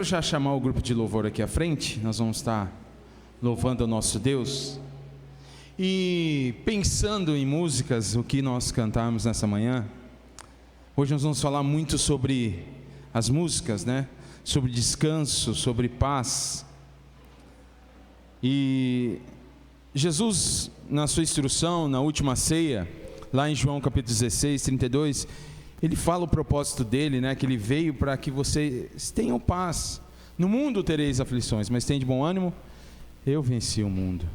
Vou já chamar o grupo de louvor aqui à frente. Nós vamos estar louvando o nosso Deus e pensando em músicas, o que nós cantarmos nessa manhã. Hoje nós vamos falar muito sobre as músicas, né? Sobre descanso, sobre paz. E Jesus, na sua instrução, na última ceia, lá em João capítulo 16, 32, ele fala o propósito dele, né? Que ele veio para que vocês tenham paz. No mundo tereis aflições, mas tem de bom ânimo, eu venci o mundo.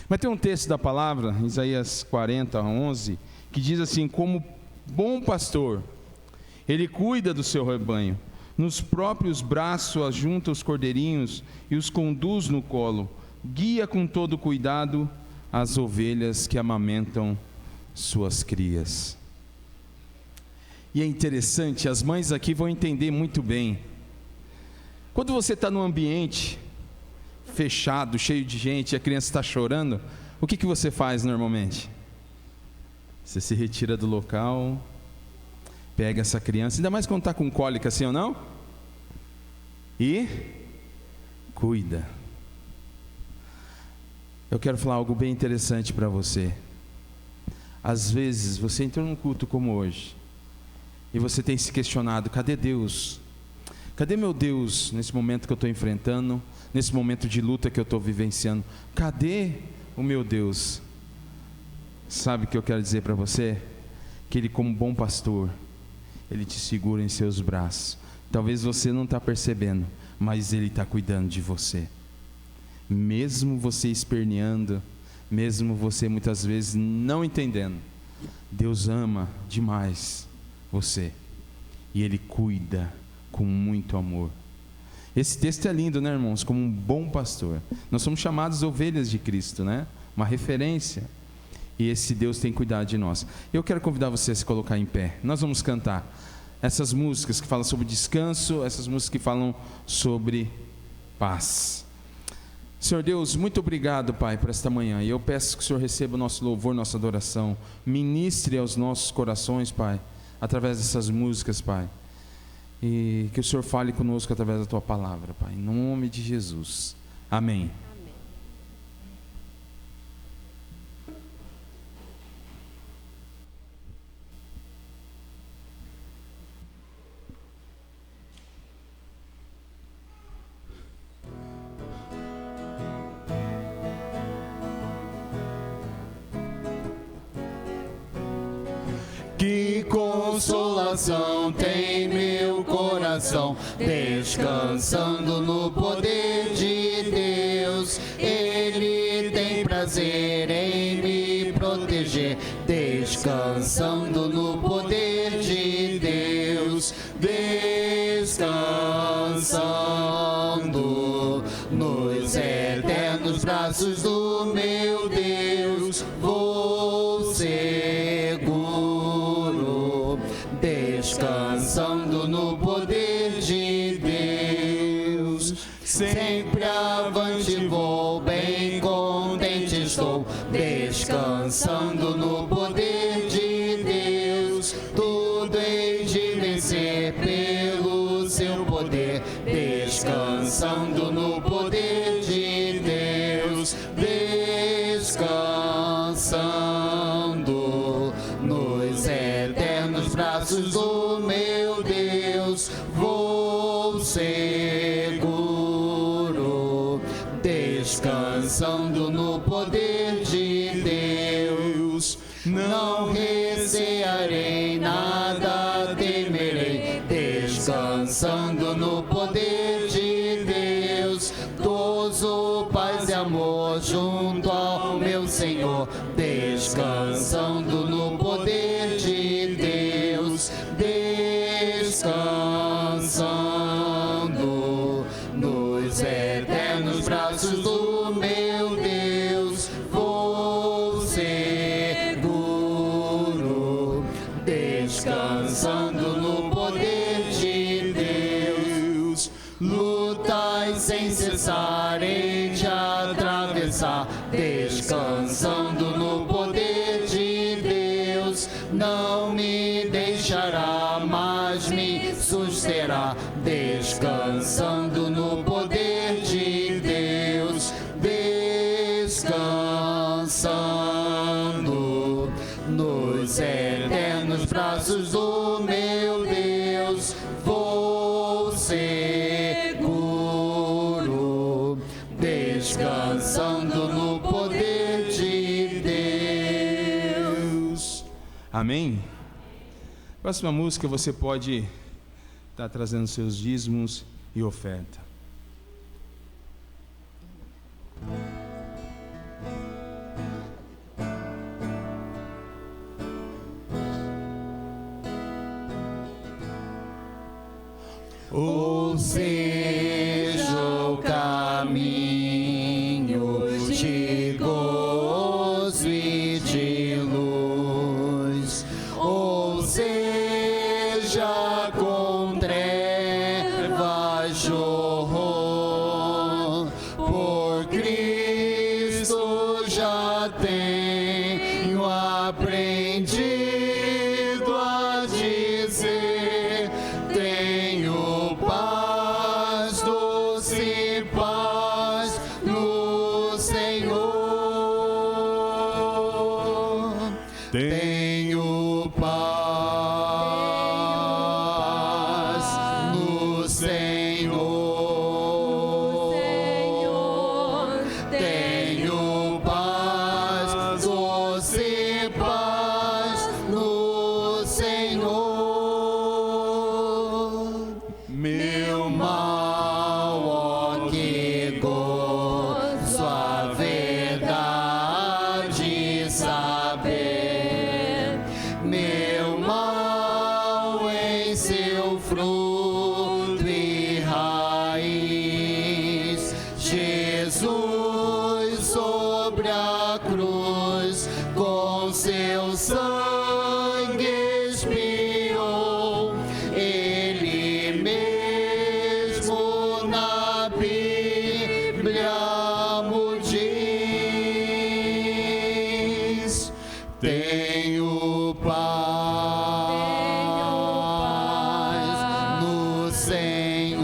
Mas tem um texto da palavra, Isaías 40, 11, que diz assim: como bom pastor, ele cuida do seu rebanho, nos próprios braços ajunta os cordeirinhos e os conduz no colo, guia com todo cuidado as ovelhas que amamentam suas crias. E é interessante, as mães aqui vão entender muito bem. Quando você está num ambiente fechado, cheio de gente, e a criança está chorando, o que você faz normalmente? Você se retira do local, pega essa criança, ainda mais quando está com cólica, assim ou não? E cuida. Eu quero falar algo bem interessante para você. Às vezes você entrou num culto como hoje e você tem se questionado: cadê Deus? Cadê meu Deus nesse momento que eu estou enfrentando, nesse momento de luta que eu estou vivenciando? Cadê o meu Deus? Sabe o que eu quero dizer para você? Que Ele, como bom pastor, Ele te segura em seus braços. Talvez você não está percebendo, mas Ele está cuidando de você. Mesmo você esperneando, mesmo você muitas vezes não entendendo, Deus ama demais você e Ele cuida com muito amor. Esse texto é lindo, né, irmãos? Como um bom pastor, nós somos chamados ovelhas de Cristo, né? Uma referência, e esse Deus tem cuidado de nós. Eu quero convidar você a se colocar em pé. Nós vamos cantar essas músicas que falam sobre descanso, essas músicas que falam sobre paz. Senhor Deus, muito obrigado, Pai, por esta manhã, e eu peço que o Senhor receba o nosso louvor, nossa adoração, ministre aos nossos corações, Pai, através dessas músicas, Pai, e que o Senhor fale conosco através da Tua palavra, Pai, em nome de Jesus, amém. Que consolação tem meu coração, descansando no poder de Deus. Ele tem prazer em me proteger, descansando no poder de Deus. Descansando nos eternos braços do meu Deus, vou seguro, descansando no poder de Deus. Sempre avante vou, bem contente estou, descansando no poder de Deus. Tudo hei de vencer pelo seu poder, descansando no poder de Deus. Descansando nos eternos braços do meu Deus, vou seguro, descansando no poder de Deus. Não recearei, nada temerei, descansando no poder de Deus. Gozo, paz e amor junto ao meu Senhor, descansando no poder de Deus. Descansando nos eternos braços do meu Deus, vou seguro, descansando no poder de Deus. Lutas sem cessar, hei de atravessar, descansando no poder de Deus. Não me deixará, mas me susterá, descansando descansando no poder de Deus, descansando nos eternos braços do meu Deus, vou seguro, descansando no poder de Deus. Amém? Próxima música, você pode estar trazendo seus dízimos e oferta. Ou seja o caminho de gozo e de luz, ou seja com trevas de horror, por Cristo já tenho aprendido a dizer, tenho paz, doce paz no Senhor. Tenho paz no Senhor. Tenho paz, doce paz no Senhor. Meu mal, ó, que gozo a verdade saber. Meu mal em seu fruto e raiz. Jesus sobre a cruz, com seu sangue expiou. Ele mesmo na Bíblia mo diz. Tenho paz no Senhor.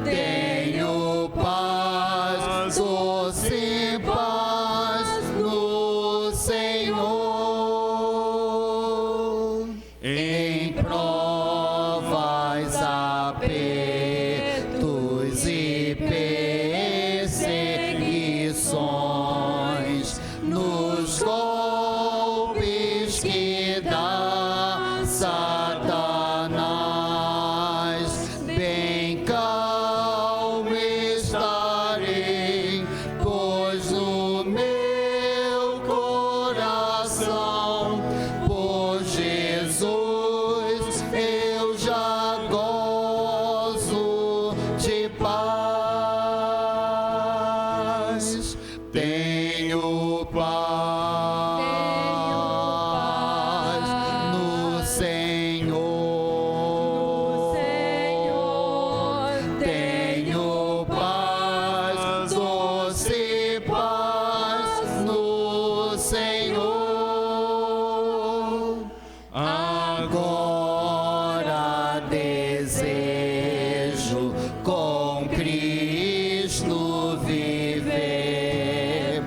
Tenho paz, doce paz no Senhor. Em provas, apertos e perseguições, nos golpes que dá Satanás, bem calmo estarei, pois no meu coração, por Jesus eu já gozo de paz. Tenho paz no Senhor. Tenho paz, doce paz no Senhor. Agora desejo com Cristo viver,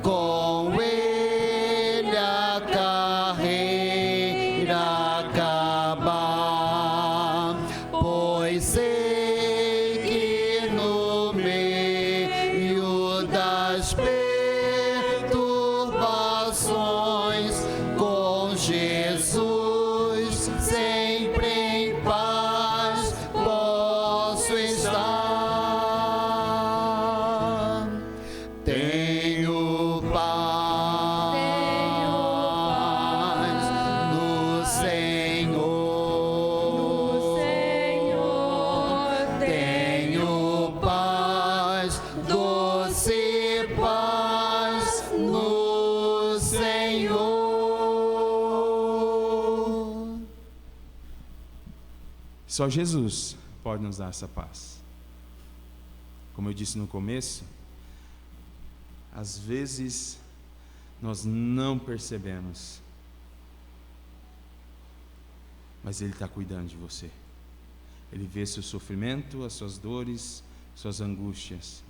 com Ele a carreira acabar, pois sei que no meio das perturbações, com Jesus sempre em paz posso estar. Tenho paz no Senhor. Tenho paz, doce paz no Senhor. Só Jesus pode nos dar essa paz. Como eu disse no começo, às vezes nós não percebemos, mas Ele está cuidando de você. Ele vê seu sofrimento, as suas dores, suas angústias.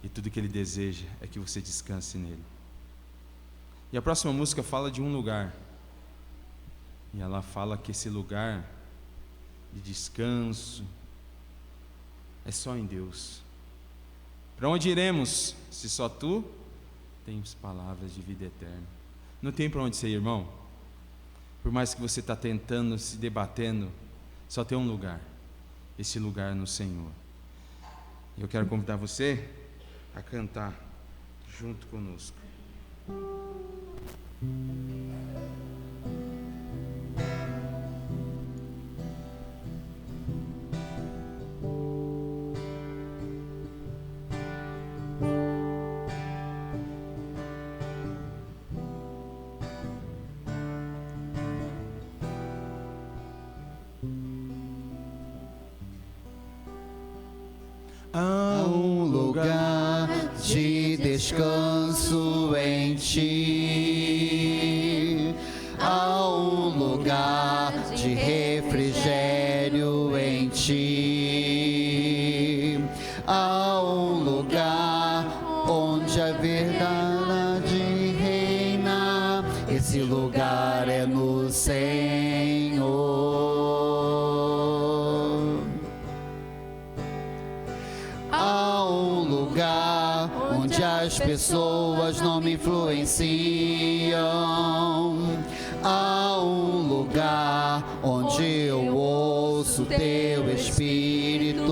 E tudo que Ele deseja é que você descanse nele. E a próxima música fala de um lugar. E ela fala que esse lugar de descanso é só em Deus. Para onde iremos, se só Tu tens palavras de vida eterna? Não tem para onde ser, irmão. Por mais que você está tentando, se debatendo, só tem um lugar. Esse lugar no Senhor. E eu quero convidar você a cantar junto conosco. Há um lugar de descanso em Ti, há um lugar de refrigério em Ti, há um lugar onde a verdade reina, esse lugar é no Senhor. Onde as pessoas não me influenciam, há um lugar onde eu ouço Teu Espírito,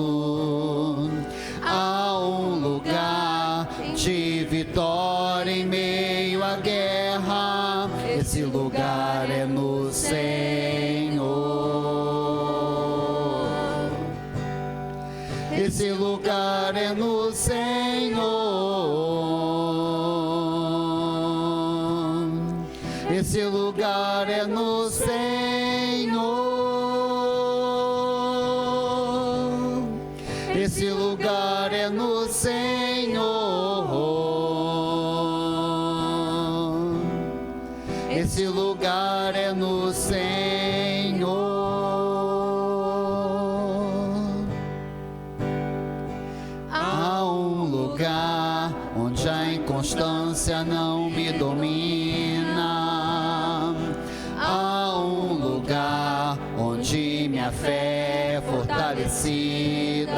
há um lugar de vitória em meio à guerra, esse lugar é no Senhor. Esse lugar é no Senhor. Esse lugar é no Senhor. Esse lugar é no Senhor. Esse lugar é no Senhor. Onde a inconstância não me domina, há um lugar onde minha fé é fortalecida,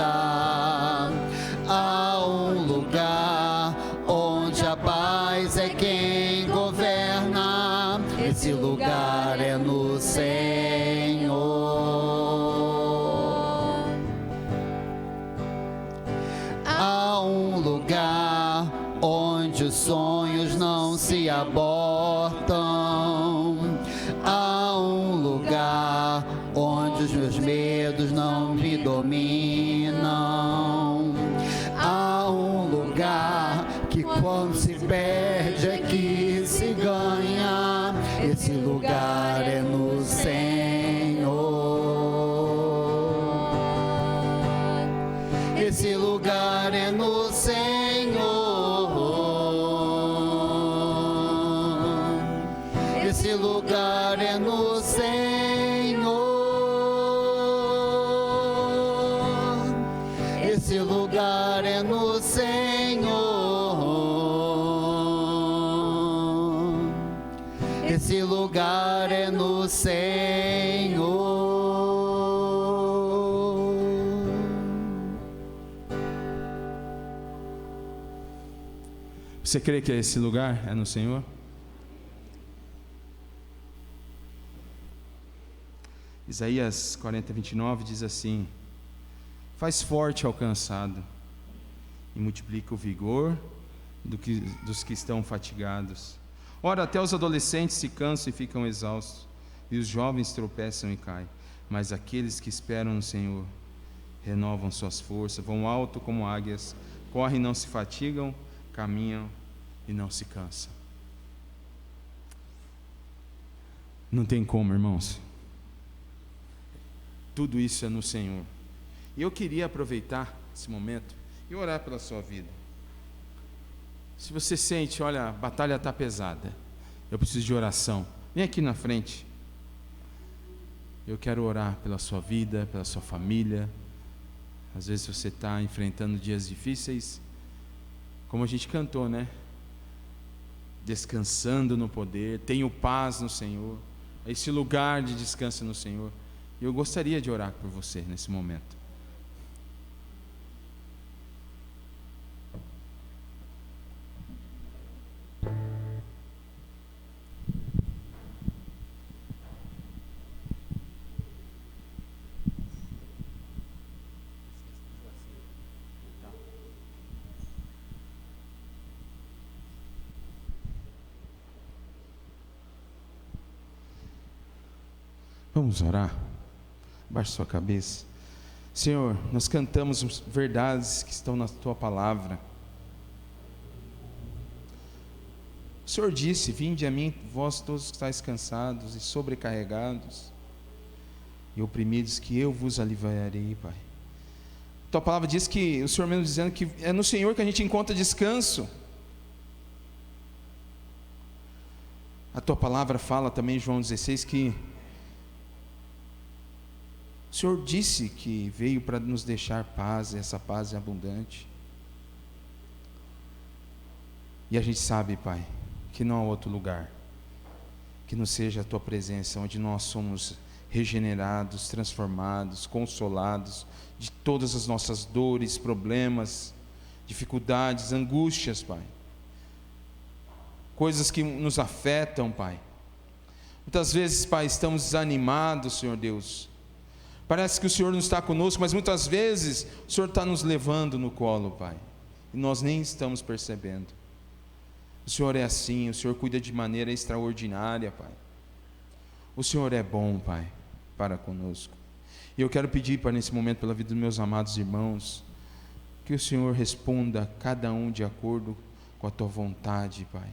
há um lugar onde a paz é quem governa, esse lugar é no Senhor. Há um lugar onde os sonhos não se abortam, há um lugar onde os meus medos não me dominam, há um lugar que quando se perde é que se ganha, esse lugar é no Senhor. Esse lugar é no Senhor. Esse lugar é no Senhor. Esse lugar é no Senhor. Esse lugar é no Senhor. Você crê que esse lugar é no Senhor? Isaías 40:29 diz assim: faz forte ao cansado e multiplica o vigor dos que estão fatigados. Ora, até os adolescentes se cansam e ficam exaustos, e os jovens tropeçam e caem, mas aqueles que esperam no Senhor renovam suas forças, vão alto como águias, correm e não se fatigam, caminham e não se cansam. Não tem como, irmãos. Tudo isso é no Senhor. E eu queria aproveitar esse momento e orar pela sua vida. Se você sente, olha, a batalha está pesada, eu preciso de oração, vem aqui na frente. Eu quero orar pela sua vida, pela sua família. Às vezes você está enfrentando dias difíceis, como a gente cantou, né? Descansando no poder, tenho paz no Senhor, esse lugar de descanso no Senhor. E eu gostaria de orar por você nesse momento. Vamos orar? Baixe sua cabeça. Senhor, nós cantamos verdades que estão na Tua palavra. O Senhor disse: vinde a mim, vós todos que estáis cansados e sobrecarregados e oprimidos, que eu vos aliviarei, Pai. Tua palavra diz que, o Senhor mesmo dizendo que é no Senhor que a gente encontra descanso. A Tua palavra fala também em João 16 que o Senhor disse que veio para nos deixar paz, e essa paz é abundante. E a gente sabe, Pai, que não há outro lugar que não seja a Tua presença, onde nós somos regenerados, transformados, consolados de todas as nossas dores, problemas, dificuldades, angústias, Pai. Coisas que nos afetam, Pai. Muitas vezes, Pai, estamos desanimados, Senhor Deus. Parece que o Senhor não está conosco, mas muitas vezes o Senhor está nos levando no colo, Pai, e nós nem estamos percebendo. O Senhor é assim, o Senhor cuida de maneira extraordinária, Pai. O Senhor é bom, Pai, para conosco. E eu quero pedir, Pai, nesse momento, pela vida dos meus amados irmãos, que o Senhor responda a cada um de acordo com a Tua vontade, Pai.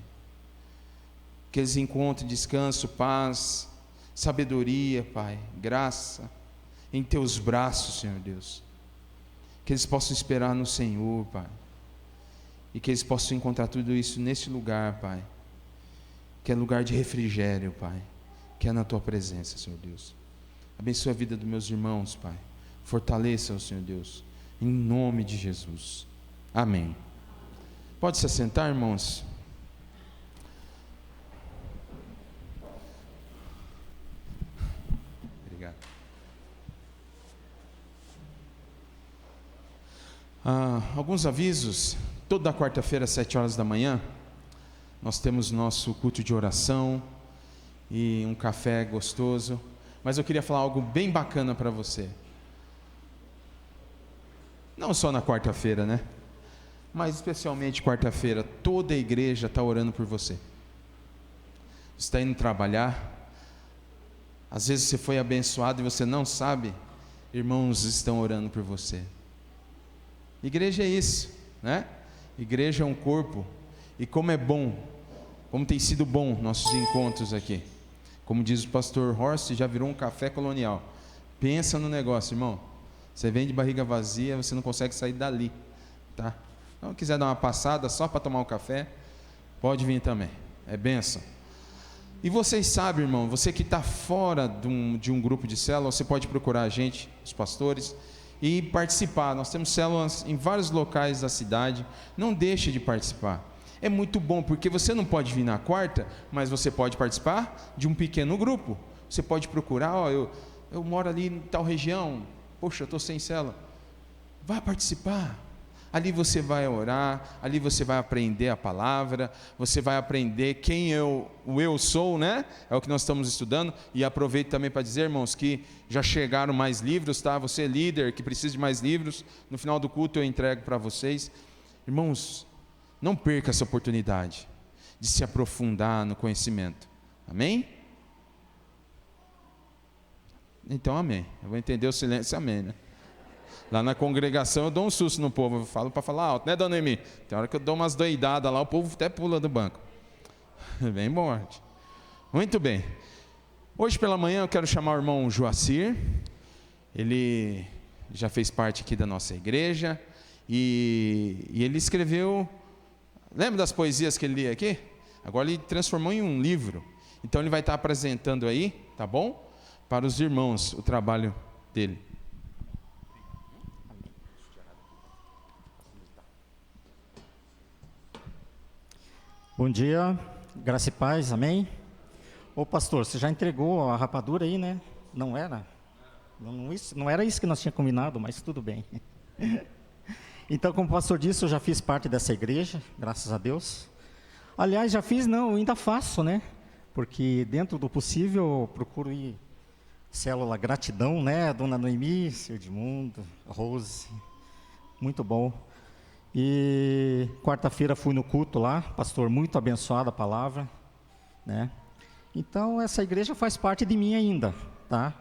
Que eles encontrem descanso, paz, sabedoria, Pai, graça em Teus braços, Senhor Deus. Que eles possam esperar no Senhor, Pai. E que eles possam encontrar tudo isso nesse lugar, Pai. Que é lugar de refrigério, Pai. Que é na Tua presença, Senhor Deus. Abençoa a vida dos meus irmãos, Pai. Fortaleça-o, Senhor Deus. Em nome de Jesus. Amém. Pode se assentar, irmãos. Obrigado. Alguns avisos. Toda quarta-feira às 7 horas da manhã nós temos nosso culto de oração e um café gostoso. Mas eu queria falar algo bem bacana para você. Não só na quarta-feira, né? Mas especialmente quarta-feira, toda a igreja está orando por você. Você está indo trabalhar, às vezes você foi abençoado e você não sabe, irmãos estão orando por você. Igreja é isso, né? Igreja é um corpo, e como é bom, como tem sido bom nossos encontros aqui. Como diz o pastor Horst, já virou um café colonial. Pensa no negócio, irmão. Você vem de barriga vazia, você não consegue sair dali, tá? Então, quiser dar uma passada só para tomar um café, pode vir também, é bênção. E vocês sabem, irmão, você que está fora de um grupo de célula, você pode procurar a gente, os pastores, e participar. Nós temos células em vários locais da cidade. Não deixe de participar. É muito bom, porque você não pode vir na quarta, mas você pode participar de um pequeno grupo. Você pode procurar, eu moro ali em tal região, poxa, eu estou sem célula. Vá participar. Ali você vai orar, ali você vai aprender a palavra, você vai aprender quem eu sou, né? É o que nós estamos estudando. E aproveito também para dizer, irmãos, que já chegaram mais livros, tá? Você é líder, que precisa de mais livros, no final do culto eu entrego para vocês. Irmãos, não perca essa oportunidade de se aprofundar no conhecimento. Amém? Então, amém. Eu vou entender o silêncio, amém, né? Lá na congregação eu dou um susto no povo, eu falo para falar alto, né, dona Emi? Tem hora que eu dou umas doidadas lá, o povo até pula do banco. Bem morte. Muito bem. Hoje pela manhã eu quero chamar o irmão Joacir. Ele já fez parte aqui da nossa igreja. E ele escreveu... Lembra das poesias que ele lia aqui? Agora ele transformou em um livro. Então ele vai estar apresentando aí, tá bom? para os irmãos o trabalho dele. Bom dia, graça e paz, amém? Ô pastor, você já entregou a rapadura aí, né? Não era? Não era isso que nós tínhamos combinado, mas tudo bem. Então, como o pastor disse, eu já fiz parte dessa igreja, graças a Deus. Aliás, já fiz, não, ainda faço, né? Porque dentro do possível eu procuro ir célula gratidão, né? Dona Noemi, seu Edmundo, Rose, muito bom. E quarta-feira fui no culto lá, pastor, muito abençoada a palavra, né? Então essa igreja faz parte de mim ainda, tá?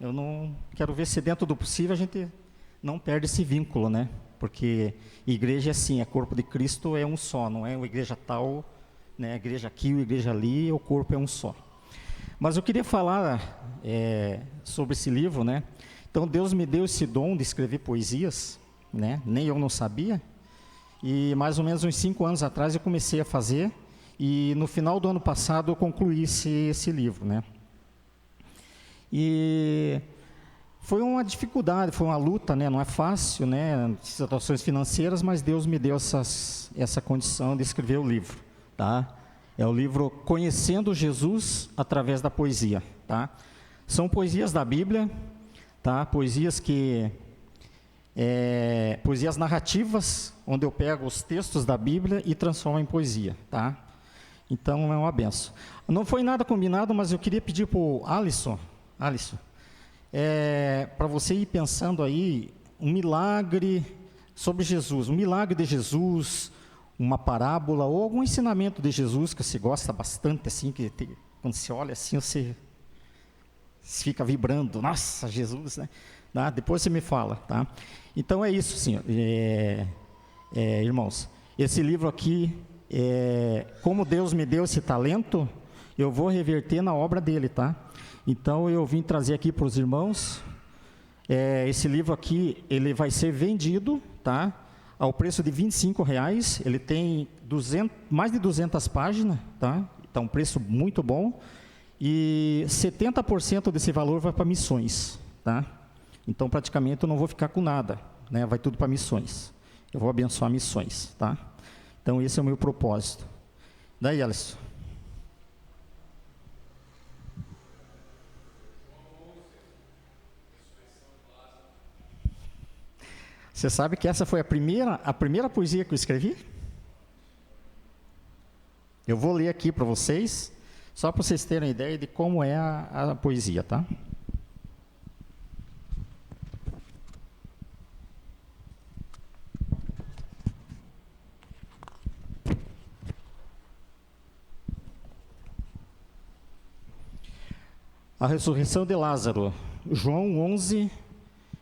Eu não quero ver se dentro do possível a gente não perde esse vínculo, né? Porque igreja é assim, é corpo de Cristo, é um só, não é uma igreja tal, né? Igreja aqui, igreja ali, o corpo é um só. Mas eu queria falar sobre esse livro, né? Então Deus me deu esse dom de escrever poesias, né? Nem eu não sabia. E mais ou menos uns 5 anos atrás eu comecei a fazer, e no final do ano passado eu concluí esse livro, né? E foi uma dificuldade, foi uma luta, né? Não é fácil, né? Situações financeiras, mas Deus me deu essa condição de escrever o livro, tá? É o livro Conhecendo Jesus através da poesia, tá? São poesias da Bíblia, tá? Poesias poesias narrativas, onde eu pego os textos da Bíblia e transformo em poesia, tá? Então é uma benção. Não foi nada combinado, mas eu queria pedir para o Alisson, para você ir pensando aí um milagre sobre Jesus, um milagre de Jesus, uma parábola ou algum ensinamento de Jesus que você gosta bastante, assim, quando você olha assim, você fica vibrando, nossa, Jesus, né? Tá? Depois você me fala, tá? Então é isso, sim, irmãos. Esse livro aqui, como Deus me deu esse talento, eu vou reverter na obra dele, tá? Então eu vim trazer aqui para os irmãos. Esse livro aqui, ele vai ser vendido, tá? Ao preço de R$25. Ele tem mais de 200 páginas, tá? Então um preço muito bom. E 70% desse valor vai para missões, tá? Então, praticamente, eu não vou ficar com nada, né? Vai tudo para missões. Eu vou abençoar missões, tá? Então, esse é o meu propósito. Daí, Alisson. Você sabe que essa foi a primeira poesia que eu escrevi? Eu vou ler aqui para vocês, só para vocês terem ideia de como é a poesia, tá? A ressurreição de Lázaro, João 11,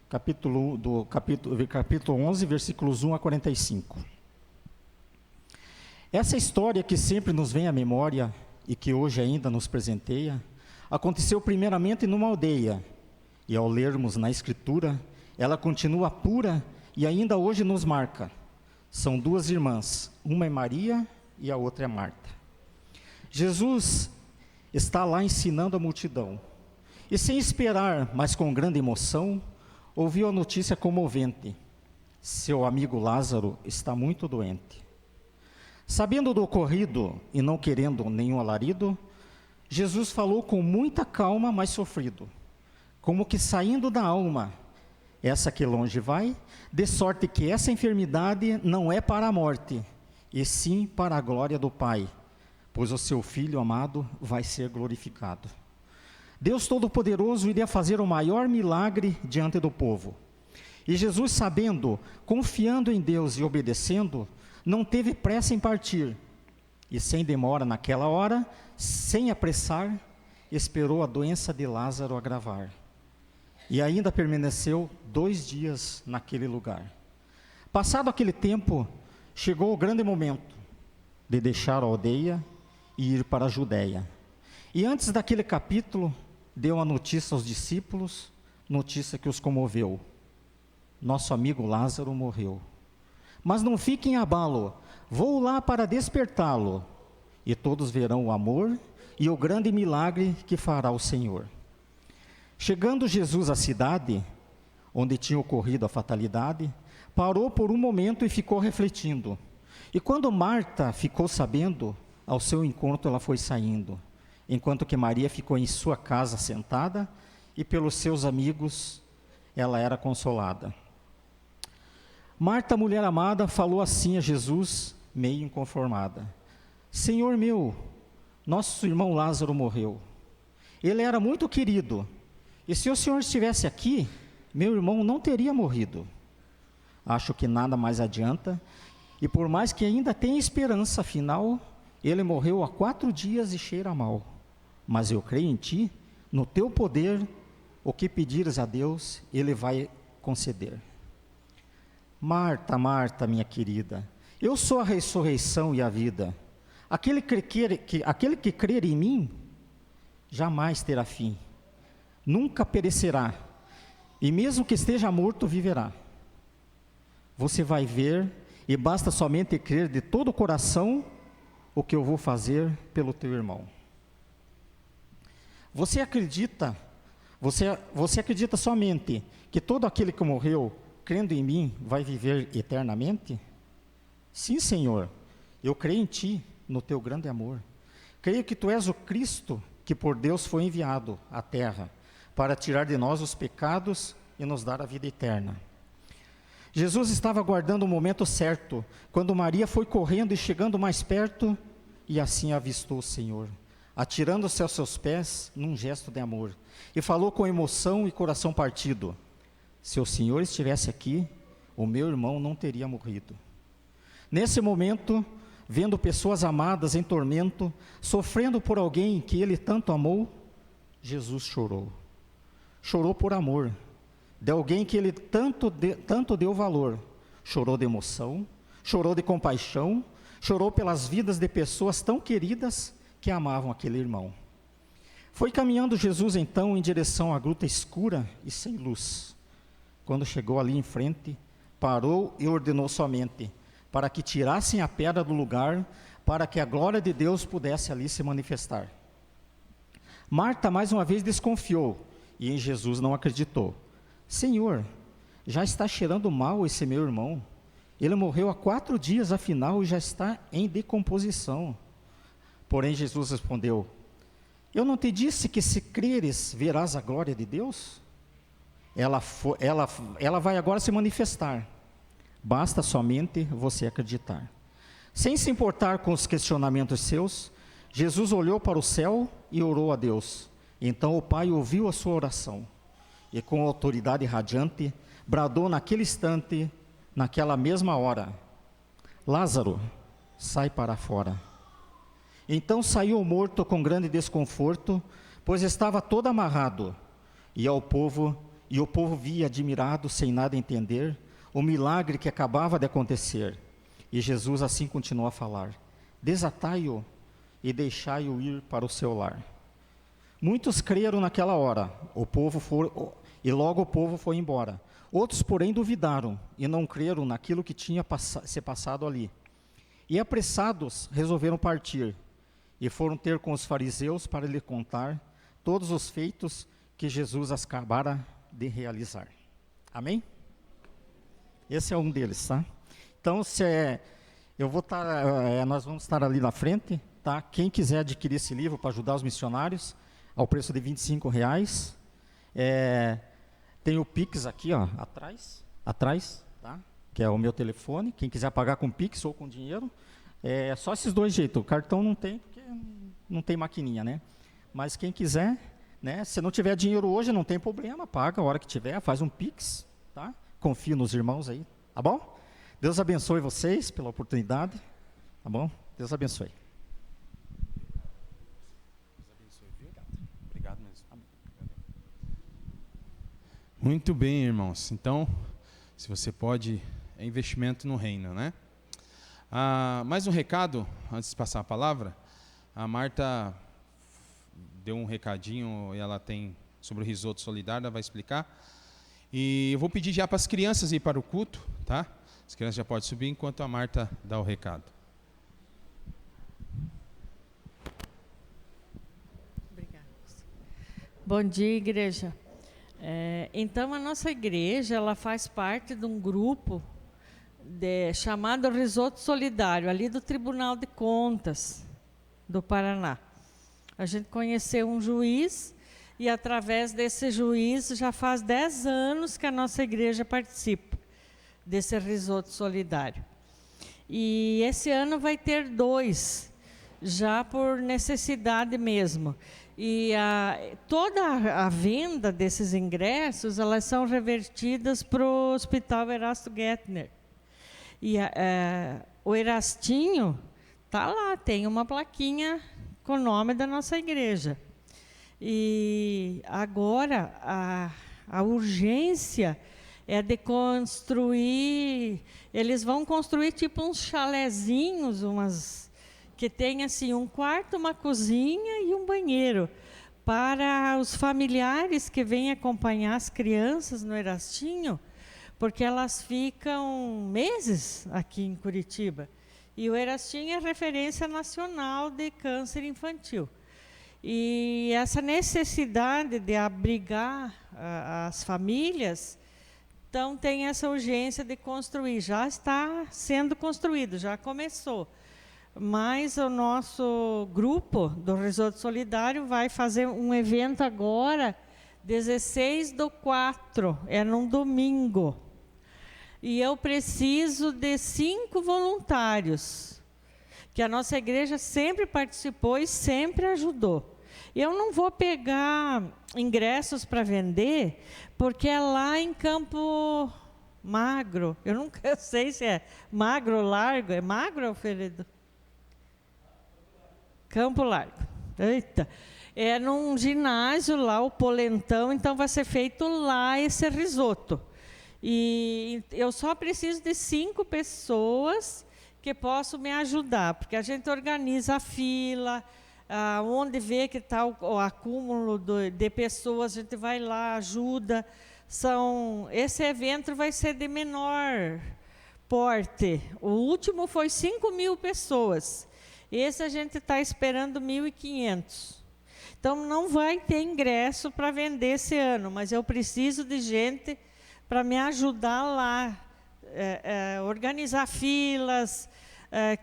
capítulo 11, versículos 1 a 45. Essa história que sempre nos vem à memória e que hoje ainda nos presenteia, aconteceu primeiramente numa aldeia, e ao lermos na Escritura, ela continua pura e ainda hoje nos marca. São 2 irmãs, uma é Maria e a outra é Marta. Jesus está lá ensinando a multidão, e sem esperar, mas com grande emoção, ouviu a notícia comovente: seu amigo Lázaro está muito doente. Sabendo do ocorrido e não querendo nenhum alarido, Jesus falou com muita calma, mas sofrido, como que saindo da alma: essa que longe vai, de sorte que essa enfermidade não é para a morte, e sim para a glória do Pai, pois o seu Filho amado vai ser glorificado. Deus Todo-Poderoso iria fazer o maior milagre diante do povo. E Jesus, sabendo, confiando em Deus e obedecendo, não teve pressa em partir. E sem demora naquela hora, sem apressar, esperou a doença de Lázaro agravar. E ainda permaneceu 2 dias naquele lugar. Passado aquele tempo, chegou o grande momento de deixar a aldeia e ir para a Judéia. E antes daquele capítulo, deu a notícia aos discípulos, notícia que os comoveu: nosso amigo Lázaro morreu. Mas não fiquem em abalo, vou lá para despertá-lo, e todos verão o amor e o grande milagre que fará o Senhor. Chegando Jesus à cidade, onde tinha ocorrido a fatalidade, parou por um momento e ficou refletindo. E quando Marta ficou sabendo, ao seu encontro ela foi saindo, enquanto que Maria ficou em sua casa sentada, e pelos seus amigos ela era consolada. Marta, mulher amada, falou assim a Jesus, meio inconformada: Senhor meu, nosso irmão Lázaro morreu. Ele era muito querido, e se o Senhor estivesse aqui, meu irmão não teria morrido. Acho que nada mais adianta, e por mais que ainda tenha esperança, afinal, ele morreu há 4 dias e cheira mal. Mas eu creio em ti, no teu poder, o que pedires a Deus, Ele vai conceder. Marta, Marta, minha querida, eu sou a ressurreição e a vida. Aquele que crer em mim, jamais terá fim. Nunca perecerá, e mesmo que esteja morto, viverá. Você vai ver, e basta somente crer de todo o coração o que eu vou fazer pelo teu irmão. Você acredita somente que todo aquele que morreu, crendo em mim, vai viver eternamente? Sim, Senhor, eu creio em ti, no teu grande amor. Creio que tu és o Cristo que por Deus foi enviado à terra, para tirar de nós os pecados e nos dar a vida eterna. Jesus estava aguardando o momento certo, quando Maria foi correndo e chegando mais perto, e assim avistou o Senhor, atirando-se aos seus pés num gesto de amor, e falou com emoção e coração partido: se o Senhor estivesse aqui, o meu irmão não teria morrido. Nesse momento, vendo pessoas amadas em tormento, sofrendo por alguém que ele tanto amou, Jesus chorou. Chorou por amor, de alguém que ele tanto deu valor. Chorou de emoção, chorou de compaixão, chorou pelas vidas de pessoas tão queridas que amavam aquele irmão. Foi caminhando Jesus então em direção à gruta escura e sem luz. Quando chegou ali em frente, parou e ordenou somente para que tirassem a pedra do lugar, para que a glória de Deus pudesse ali se manifestar. Marta mais uma vez desconfiou e em Jesus não acreditou. Senhor, já está cheirando mal esse meu irmão. Ele morreu há 4 dias, afinal, e já está em decomposição. Porém, Jesus respondeu: eu não te disse que se creres, verás a glória de Deus? Ela vai agora se manifestar. Basta somente você acreditar. Sem se importar com os questionamentos seus, Jesus olhou para o céu e orou a Deus. Então o Pai ouviu a sua oração e com autoridade radiante, bradou naquele instante, naquela mesma hora: Lázaro, sai para fora. Então saiu o morto com grande desconforto, pois estava todo amarrado, e o povo via admirado, sem nada entender, o milagre que acabava de acontecer. E Jesus assim continuou a falar: desatai-o e deixai-o ir para o seu lar. Muitos creram naquela hora, e logo o povo foi embora. Outros, porém, duvidaram e não creram naquilo que tinha se passado ali. E apressados resolveram partir, e foram ter com os fariseus para lhe contar todos os feitos que Jesus acabara de realizar. Amém? Esse é um deles, tá? Então, nós vamos estar ali na frente, tá? Quem quiser adquirir esse livro para ajudar os missionários, ao preço de R$25, tem o Pix aqui, ó, atrás, tá? Que é o meu telefone. Quem quiser pagar com Pix ou com dinheiro, é só esses 2 jeitos. O cartão não tem, porque não tem maquininha, né? Mas quem quiser, né? Se não tiver dinheiro hoje, não tem problema, paga a hora que tiver, faz um Pix, tá? Confio nos irmãos aí, tá bom? Deus abençoe vocês pela oportunidade, tá bom? Deus abençoe. Obrigado mesmo. Muito bem, irmãos. Então, se você pode, é investimento no reino, né? Mais um recado, antes de passar a palavra. A Marta deu um recadinho, e ela tem sobre o risoto solidário, ela vai explicar. E eu vou pedir já para as crianças ir para o culto, tá? As crianças já podem subir enquanto a Marta dá o recado. Obrigada. Bom dia, igreja. Então, a nossa igreja, ela faz parte de um grupo chamado Risoto Solidário, ali do Tribunal de Contas do Paraná. A gente conheceu um juiz e, através desse juiz, já faz 10 anos que a nossa igreja participa desse Risoto Solidário. E esse ano vai ter 2, já por necessidade mesmo. E toda a venda desses ingressos, elas são revertidas para o Hospital Erasto Gettner. E o Erastinho está lá, tem uma plaquinha com o nome da nossa igreja. E agora a urgência é de construir, eles vão construir tipo uns chalezinhos, que tem assim um quarto, uma cozinha e um banheiro, para os familiares que vêm acompanhar as crianças no Erastinho, porque elas ficam meses aqui em Curitiba. E o Erastinho é referência nacional de câncer infantil. E essa necessidade de abrigar as famílias, então tem essa urgência de construir. Já está sendo construído, já começou. Mas o nosso grupo do Risoto Solidário vai fazer um evento agora, 16/4, é num domingo. E eu preciso de 5 voluntários, que a nossa igreja sempre participou e sempre ajudou. Eu não vou pegar ingressos para vender, porque é lá em Campo Magro. Eu nunca sei se é magro ou largo. É magro, Alfredo? Campo Largo. Eita. É num ginásio lá, o Polentão, então vai ser feito lá esse risoto. E eu só preciso de 5 pessoas que possam me ajudar, porque a gente organiza a fila, onde vê que está o acúmulo de pessoas, a gente vai lá, ajuda. Esse evento vai ser de menor porte. O último foi 5.000 pessoas. Esse a gente está esperando 1.500. Então, não vai ter ingresso para vender esse ano, mas eu preciso de gente para me ajudar lá, organizar filas,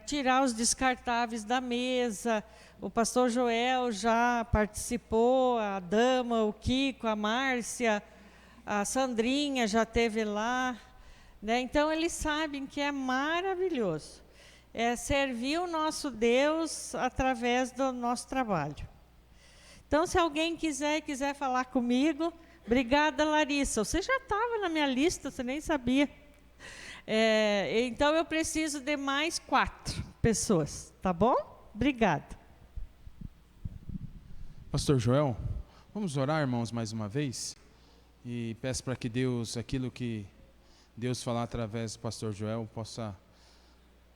tirar os descartáveis da mesa. O pastor Joel já participou, a Dama, o Kiko, a Márcia, a Sandrinha já esteve lá. Né? Então, eles sabem que é maravilhoso. É servir o nosso Deus através do nosso trabalho. Então, se alguém quiser falar comigo, obrigada, Larissa. Você já estava na minha lista, você nem sabia. Então, eu preciso de mais 4 pessoas, tá bom? Obrigada. Pastor Joel, vamos orar, irmãos, mais uma vez? E peço para que Deus, aquilo que Deus falar através do pastor Joel,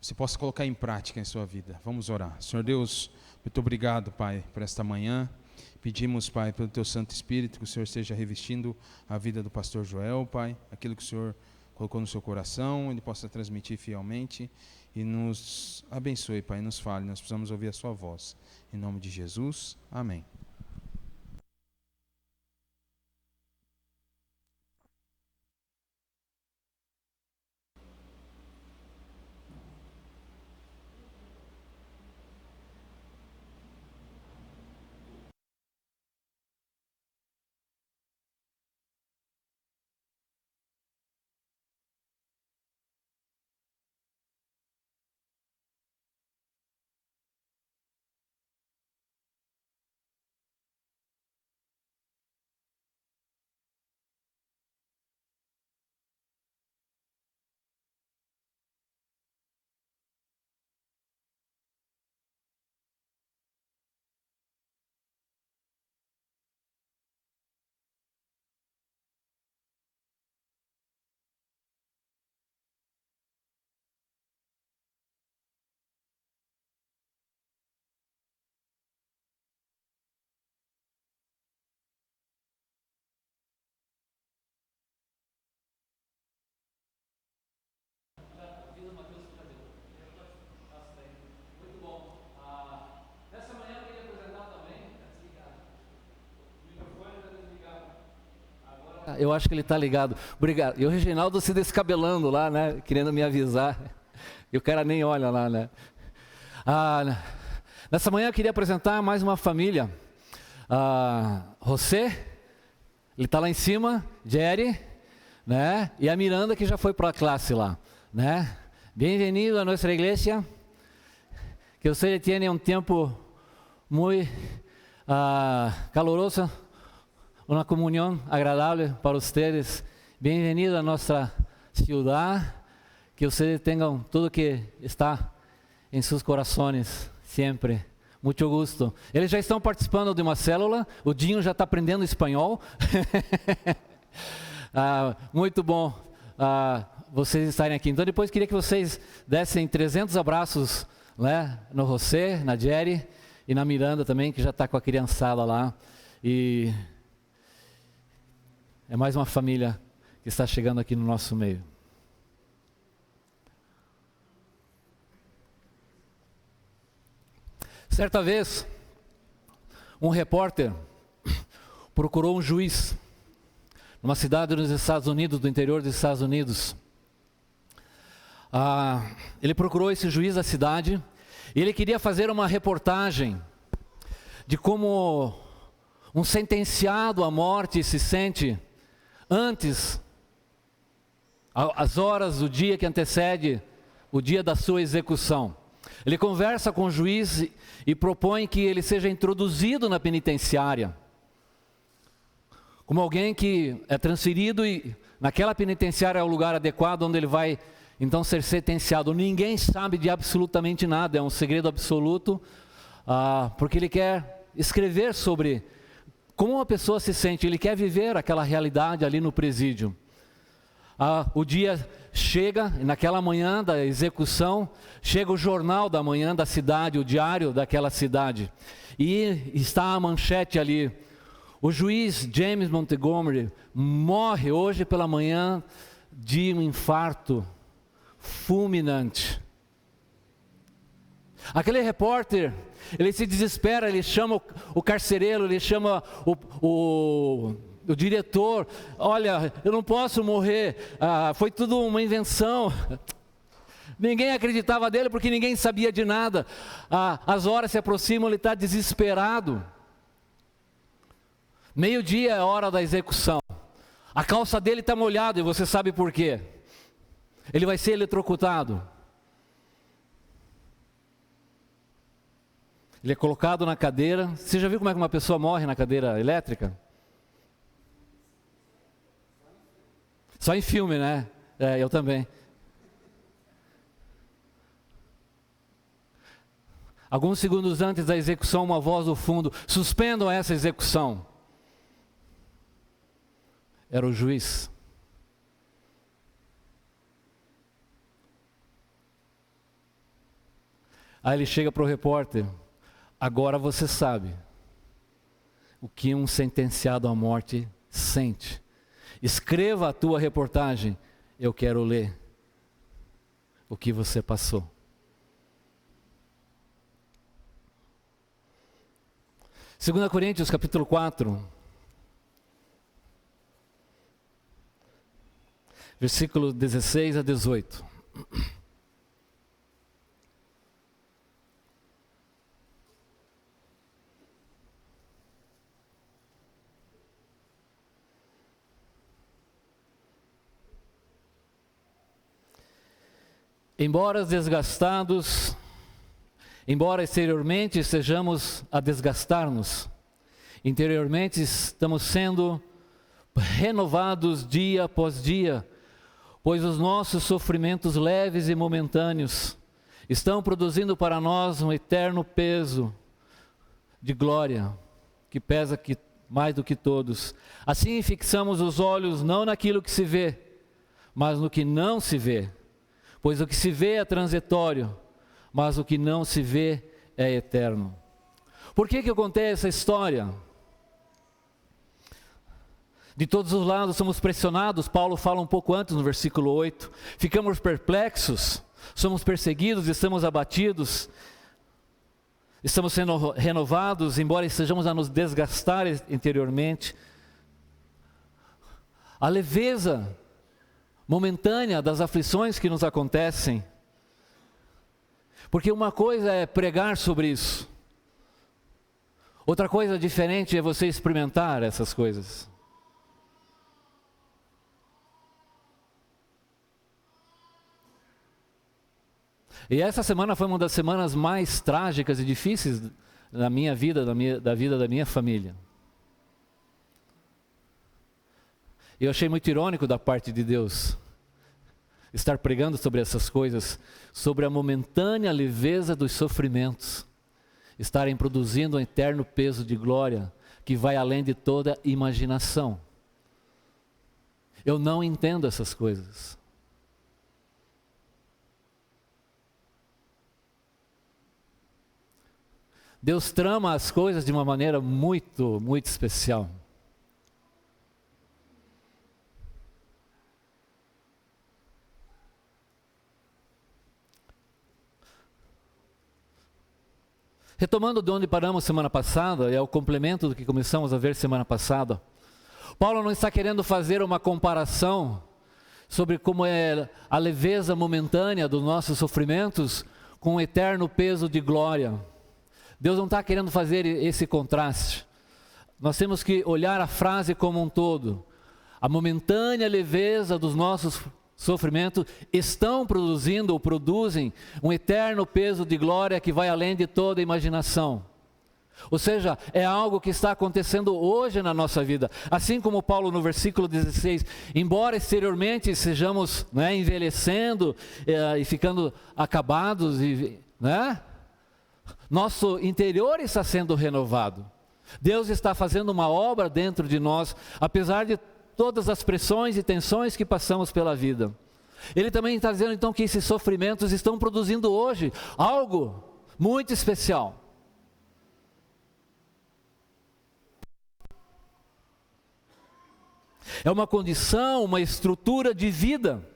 você possa colocar em prática em sua vida. Vamos orar. Senhor Deus, muito obrigado, Pai, por esta manhã. Pedimos, Pai, pelo Teu Santo Espírito, que o Senhor esteja revestindo a vida do pastor Joel, Pai, aquilo que o Senhor colocou no seu coração, ele possa transmitir fielmente e nos abençoe, Pai, nos fale, nós precisamos ouvir a sua voz. Em nome de Jesus, amém. eu acho que ele está ligado. Obrigado. E o Reginaldo se descabelando lá, né? Querendo me avisar. E o cara nem olha lá, né? Nessa manhã eu queria apresentar mais uma família. José, ele está lá em cima, Jerry, né? E a Miranda, que já foi para a classe lá, né? Bem-vindo a nossa igreja. Que você tenha um tempo muito caloroso, uma comunhão agradável para vocês. Bem-vindo a nossa cidade. Que vocês tenham tudo que está em seus corações sempre. Muito gosto. Eles já estão participando de uma célula. O Dinho já está aprendendo espanhol. Muito bom vocês estarem aqui. Então depois queria que vocês dessem 300 abraços, né, no José, na Jerry e na Miranda também, que já está com a criançada lá. E é mais uma família que está chegando aqui no nosso meio. Certa vez, um repórter procurou um juiz numa cidade nos Estados Unidos, do interior dos Estados Unidos. Ele procurou esse juiz da cidade e ele queria fazer uma reportagem de como um sentenciado à morte se sente antes, às horas do dia que antecede o dia da sua execução. Ele conversa com o juiz e propõe que ele seja introduzido na penitenciária, como alguém que é transferido e naquela penitenciária é o lugar adequado onde ele vai então ser sentenciado. Ninguém sabe de absolutamente nada, é um segredo absoluto, porque ele quer escrever sobre como uma pessoa se sente, ele quer viver aquela realidade ali no presídio. O dia chega, naquela manhã da execução, chega o jornal da manhã da cidade, o diário daquela cidade, e está a manchete ali: o juiz James Montgomery morre hoje pela manhã de um infarto fulminante. Aquele repórter, ele se desespera, ele chama o carcereiro, ele chama o diretor: olha, eu não posso morrer, foi tudo uma invenção. Ninguém acreditava dele porque ninguém sabia de nada. As horas se aproximam, ele está desesperado. Meio-dia é a hora da execução. A calça dele está molhada e você sabe por quê? Ele vai ser eletrocutado. Ele é colocado na cadeira. Você já viu como é que uma pessoa morre na cadeira elétrica? Só em filme, né? Eu também. Alguns segundos antes da execução, uma voz do fundo: suspendam essa execução. Era o juiz. Aí ele chega para o repórter: agora você sabe o que um sentenciado à morte sente. Escreva a tua reportagem, eu quero ler o que você passou. Segunda Coríntios capítulo 4, versículo 16 a 18. Embora desgastados, embora exteriormente estejamos a desgastar-nos, interiormente estamos sendo renovados dia após dia, pois os nossos sofrimentos leves e momentâneos estão produzindo para nós um eterno peso de glória, que pesa mais do que todos. Assim fixamos os olhos não naquilo que se vê, mas no que não se vê. Pois o que se vê é transitório, mas o que não se vê é eterno. Por que eu contei essa história? De todos os lados somos pressionados. Paulo fala um pouco antes no versículo 8. Ficamos perplexos, somos perseguidos, estamos abatidos, estamos sendo renovados, embora estejamos a nos desgastar interiormente. a leveza momentânea das aflições que nos acontecem. Porque uma coisa é pregar sobre isso, outra coisa diferente é você experimentar essas coisas. E essa semana foi uma das semanas mais trágicas e difíceis da minha vida, da vida da minha família. Eu achei muito irônico da parte de Deus estar pregando sobre essas coisas, sobre a momentânea leveza dos sofrimentos, estarem produzindo um eterno peso de glória que vai além de toda imaginação. Eu não entendo essas coisas. Deus trama as coisas de uma maneira muito, muito especial. Retomando de onde paramos semana passada, é o complemento do que começamos a ver semana passada. Paulo não está querendo fazer uma comparação sobre como é a leveza momentânea dos nossos sofrimentos com o eterno peso de glória. Deus não está querendo fazer esse contraste. Nós temos que olhar a frase como um todo. A momentânea leveza dos nossos sofrimentos estão produzindo ou produzem um eterno peso de glória que vai além de toda imaginação. Ou seja, é algo que está acontecendo hoje na nossa vida. Assim como Paulo no versículo 16, embora exteriormente sejamos envelhecendo e ficando acabados, nosso interior está sendo renovado. Deus está fazendo uma obra dentro de nós, apesar de todas as pressões e tensões que passamos pela vida. Ele também está dizendo então que esses sofrimentos estão produzindo hoje algo muito especial. É uma condição, uma estrutura de vida,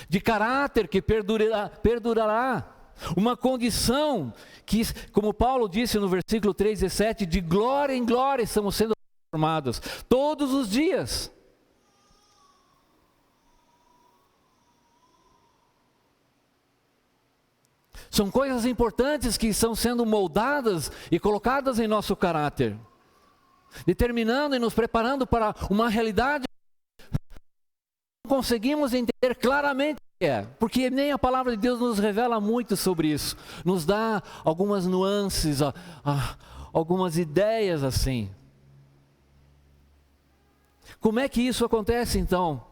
de caráter que perdurará. Uma condição que, como Paulo disse no versículo 3:17, de glória em glória estamos sendo transformados todos os dias. São coisas importantes que estão sendo moldadas e colocadas em nosso caráter, determinando e nos preparando para uma realidade que não conseguimos entender claramente. Porque nem a palavra de Deus nos revela muito sobre isso, nos dá algumas nuances, algumas ideias assim. Como é que isso acontece então?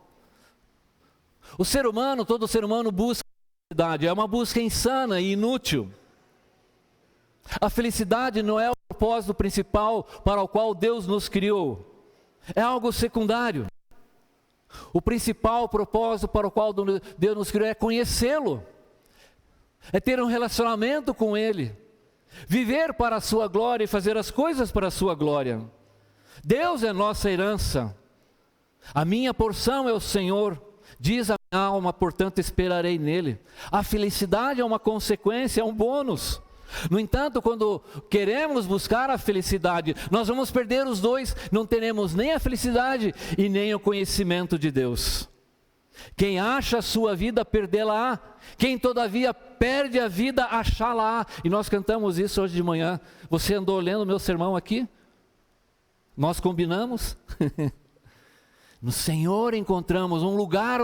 Todo ser humano busca a felicidade, é uma busca insana e inútil. A felicidade não é o propósito principal para o qual Deus nos criou, é algo secundário. O principal propósito para o qual Deus nos criou é conhecê-lo, é ter um relacionamento com Ele, viver para a sua glória e fazer as coisas para a sua glória. Deus é nossa herança, a minha porção é o Senhor, diz a minha alma, portanto esperarei nele. A felicidade é uma consequência, é um bônus. No entanto, quando queremos buscar a felicidade, nós vamos perder os dois, não teremos nem a felicidade e nem o conhecimento de Deus. Quem acha a sua vida, perdê-la-á. Quem todavia perde a vida, achá-la-á. E nós cantamos isso hoje de manhã. Você andou lendo o meu sermão aqui? Nós combinamos? No Senhor encontramos um lugar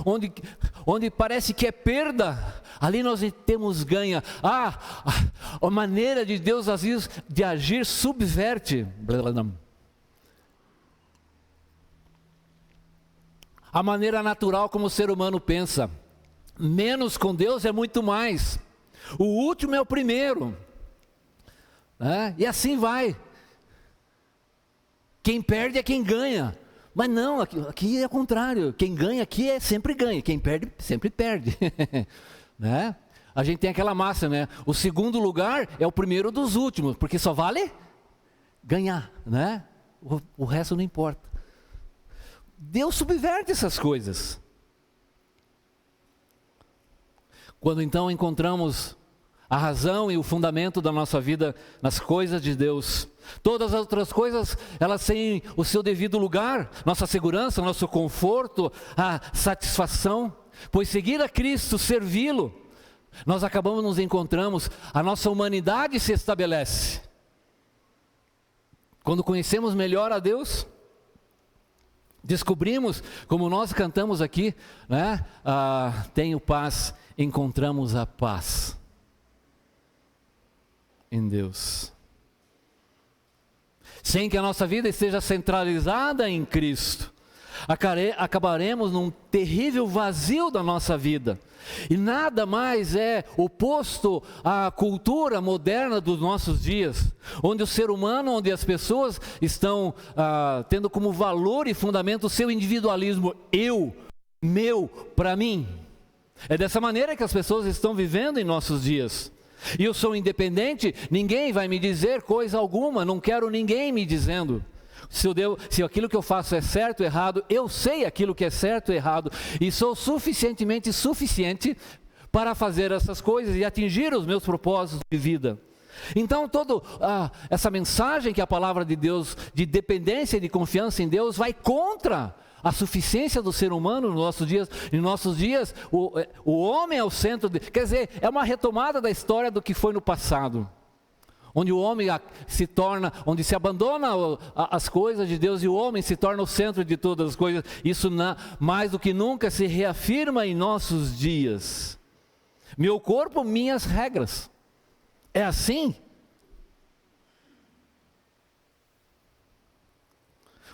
onde parece que é perda, ali nós temos ganha. A maneira de Deus de agir subverte a maneira natural como o ser humano pensa. Menos com Deus é muito mais. O último é o primeiro, e assim vai. Quem perde é quem ganha. Mas não, aqui é o contrário. Quem ganha aqui sempre ganha, quem perde sempre perde. A gente tem aquela máxima, né? O segundo lugar é o primeiro dos últimos, porque só vale ganhar, o resto não importa. Deus subverte essas coisas. Quando então encontramos a razão e o fundamento da nossa vida nas coisas de Deus. Todas as outras coisas, elas têm o seu devido lugar, nossa segurança, nosso conforto, a satisfação, pois seguir a Cristo, servi-lo, nós acabamos nos encontramos, a nossa humanidade se estabelece. Quando conhecemos melhor a Deus, descobrimos, como nós cantamos aqui, né? Tenho paz, encontramos a paz em Deus. Sem que a nossa vida esteja centralizada em Cristo, acabaremos num terrível vazio da nossa vida. E nada mais é oposto à cultura moderna dos nossos dias, onde o ser humano, onde as pessoas estão tendo como valor e fundamento o seu individualismo, eu, meu, para mim. É dessa maneira que as pessoas estão vivendo em nossos dias. E eu sou independente, ninguém vai me dizer coisa alguma, não quero ninguém me dizendo. Se aquilo que eu faço é certo ou errado, eu sei aquilo que é certo ou errado, e sou suficiente para fazer essas coisas e atingir os meus propósitos de vida. Então toda essa mensagem que a palavra de Deus, de dependência e de confiança em Deus, vai contra a suficiência do ser humano nos nossos dias. Em nossos dias, o homem é o centro, quer dizer, é uma retomada da história do que foi no passado, onde o homem se torna, onde se abandona as coisas de Deus e o homem se torna o centro de todas as coisas. Isso mais do que nunca se reafirma em nossos dias. Meu corpo, minhas regras. É assim?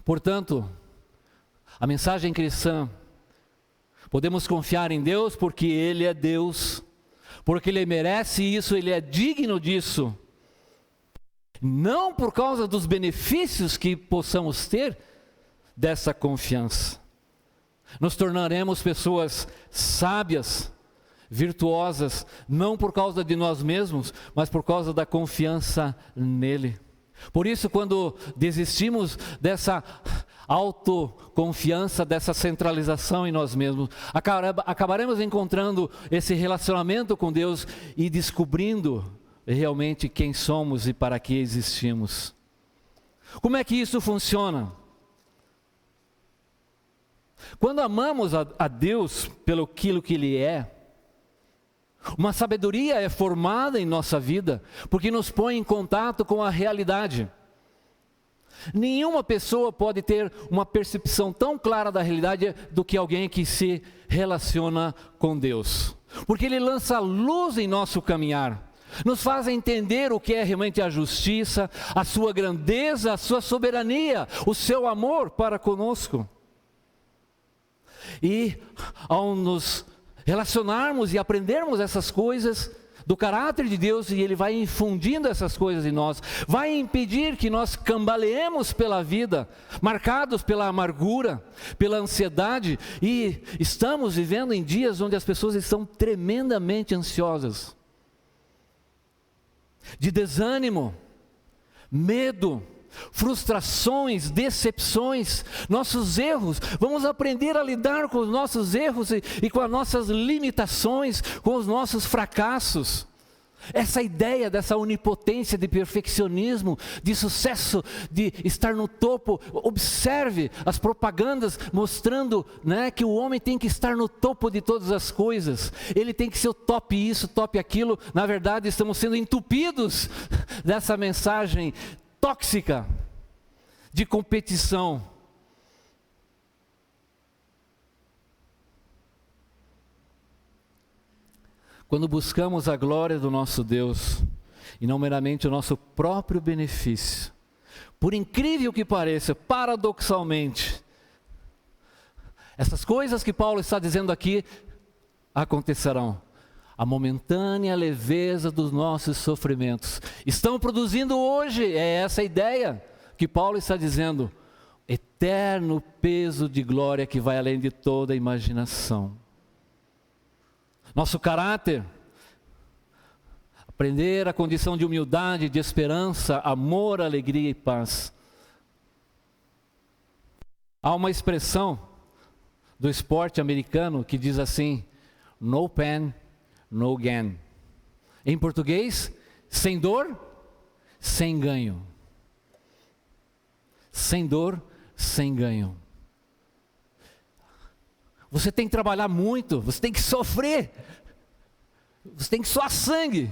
Portanto, a mensagem cristã, podemos confiar em Deus porque Ele é Deus, porque Ele merece isso, Ele é digno disso. Não por causa dos benefícios que possamos ter dessa confiança. Nos tornaremos pessoas sábias, virtuosas, não por causa de nós mesmos, mas por causa da confiança nele. Por isso, quando desistimos dessa autoconfiança, dessa centralização em nós mesmos, acabaremos encontrando esse relacionamento com Deus e descobrindo realmente quem somos e para que existimos. Como é que isso funciona? Quando amamos a Deus pelo aquilo que Ele é, uma sabedoria é formada em nossa vida, porque nos põe em contato com a realidade. Nenhuma pessoa pode ter uma percepção tão clara da realidade do que alguém que se relaciona com Deus, porque Ele lança luz em nosso caminhar, nos faz entender o que é realmente a justiça, a sua grandeza, a sua soberania, o seu amor para conosco. E ao nos relacionarmos e aprendermos essas coisas do caráter de Deus, e Ele vai infundindo essas coisas em nós, vai impedir que nós cambaleemos pela vida, marcados pela amargura, pela ansiedade, e estamos vivendo em dias onde as pessoas estão tremendamente ansiosas, de desânimo, medo, frustrações, decepções, nossos erros. Vamos aprender a lidar com os nossos erros e com as nossas limitações, com os nossos fracassos. Essa ideia dessa onipotência de perfeccionismo, de sucesso, de estar no topo. Observe as propagandas mostrando, né, que o homem tem que estar no topo de todas as coisas. Ele tem que ser o top isso, top aquilo. Na verdade, estamos sendo entupidos dessa mensagem tóxica de competição. Quando buscamos a glória do nosso Deus e não meramente o nosso próprio benefício, por incrível que pareça, paradoxalmente, essas coisas que Paulo está dizendo aqui acontecerão. A momentânea leveza dos nossos sofrimentos estão produzindo hoje, é essa a ideia que Paulo está dizendo, eterno peso de glória que vai além de toda a imaginação. Nosso caráter, aprender a condição de humildade, de esperança, amor, alegria e paz. Há uma expressão do esporte americano que diz assim: no pain, no gain. Em português, sem dor, sem ganho. Sem dor, sem ganho. Você tem que trabalhar muito, você tem que sofrer, você tem que suar sangue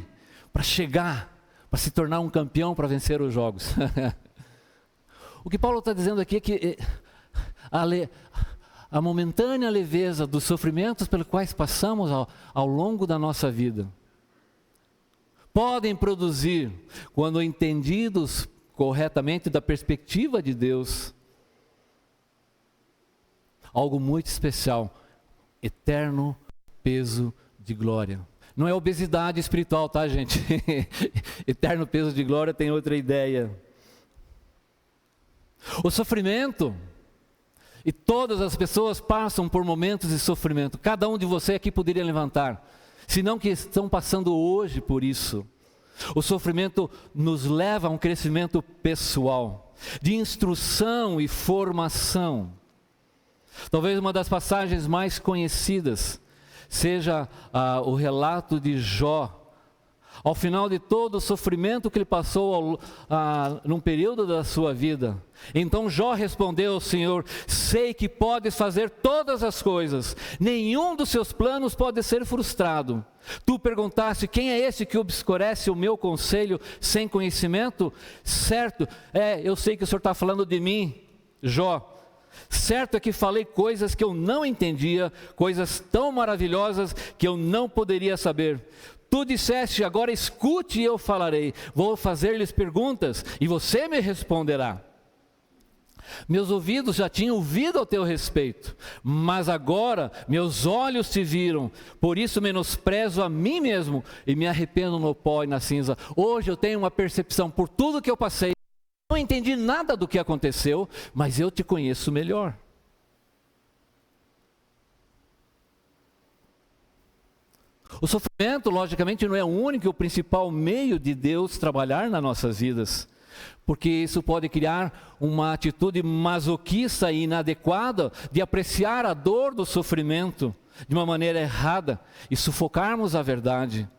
para chegar, para se tornar um campeão, para vencer os jogos. O que Paulo está dizendo aqui é que a momentânea leveza dos sofrimentos pelos quais passamos ao longo da nossa vida podem produzir, quando entendidos corretamente da perspectiva de Deus, algo muito especial, eterno peso de glória. Não é obesidade espiritual, tá, gente? Eterno peso de glória tem outra ideia. O sofrimento, e todas as pessoas passam por momentos de sofrimento. Cada um de vocês aqui poderia levantar, se não que estão passando hoje por isso. O sofrimento nos leva a um crescimento pessoal, de instrução e formação. Talvez uma das passagens mais conhecidas seja o relato de Jó. Ao final de todo o sofrimento que ele passou num período da sua vida. Então Jó respondeu ao Senhor: sei que podes fazer todas as coisas, nenhum dos seus planos pode ser frustrado. Tu perguntaste: quem é esse que obscurece o meu conselho sem conhecimento? Certo, eu sei que o Senhor está falando de mim, Jó. Certo é que falei coisas que eu não entendia, coisas tão maravilhosas que eu não poderia saber. Tu disseste: agora escute e eu falarei. Vou fazer-lhes perguntas e você me responderá. Meus ouvidos já tinham ouvido ao teu respeito, mas agora meus olhos te viram. Por isso menosprezo a mim mesmo e me arrependo no pó e na cinza. Hoje eu tenho uma percepção por tudo que eu passei. Não entendi nada do que aconteceu, mas eu te conheço melhor. O sofrimento, logicamente, não é o único e o principal meio de Deus trabalhar nas nossas vidas, porque isso pode criar uma atitude masoquista e inadequada de apreciar a dor do sofrimento de uma maneira errada e sufocarmos a verdade.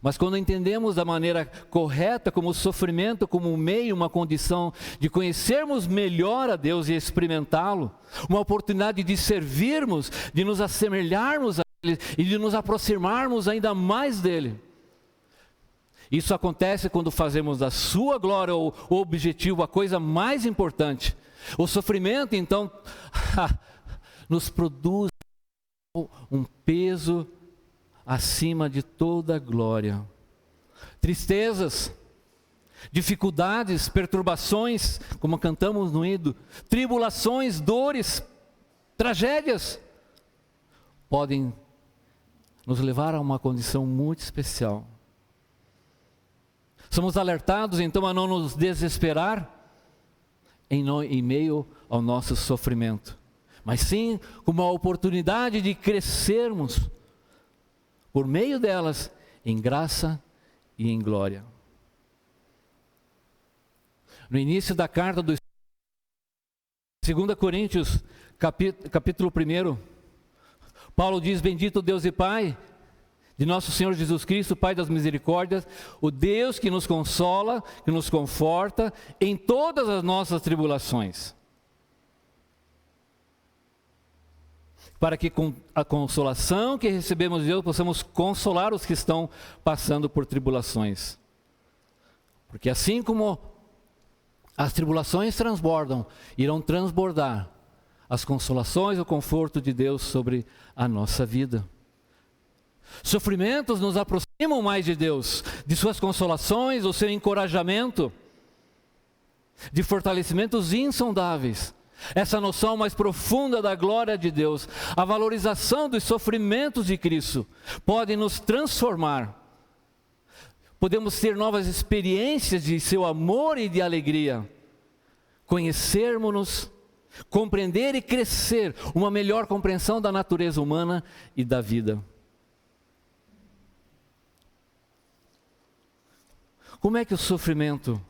Mas quando entendemos da maneira correta, como o sofrimento, como um meio, uma condição de conhecermos melhor a Deus e experimentá-lo, uma oportunidade de servirmos, de nos assemelharmos a Ele e de nos aproximarmos ainda mais dEle. Isso acontece quando fazemos da sua glória o objetivo, a coisa mais importante. O sofrimento, então, nos produz um peso acima de toda glória. Tristezas, dificuldades, perturbações, como cantamos no hino, tribulações, dores, tragédias, podem nos levar a uma condição muito especial. Somos alertados então a não nos desesperar em meio ao nosso sofrimento, mas sim como uma oportunidade de crescermos por meio delas, em graça e em glória. No início da carta dos 2 Coríntios, capítulo 1, Paulo diz: bendito Deus e Pai de nosso Senhor Jesus Cristo, Pai das misericórdias, o Deus que nos consola, que nos conforta em todas as nossas tribulações, para que com a consolação que recebemos de Deus, possamos consolar os que estão passando por tribulações. Porque assim como as tribulações transbordam, irão transbordar as consolações e o conforto de Deus sobre a nossa vida. Sofrimentos nos aproximam mais de Deus, de suas consolações, do seu encorajamento, de fortalecimentos insondáveis. Essa noção mais profunda da glória de Deus, a valorização dos sofrimentos de Cristo, pode nos transformar. Podemos ter novas experiências de seu amor e de alegria, conhecermos-nos, compreender e crescer, uma melhor compreensão da natureza humana e da vida. Como é que o sofrimento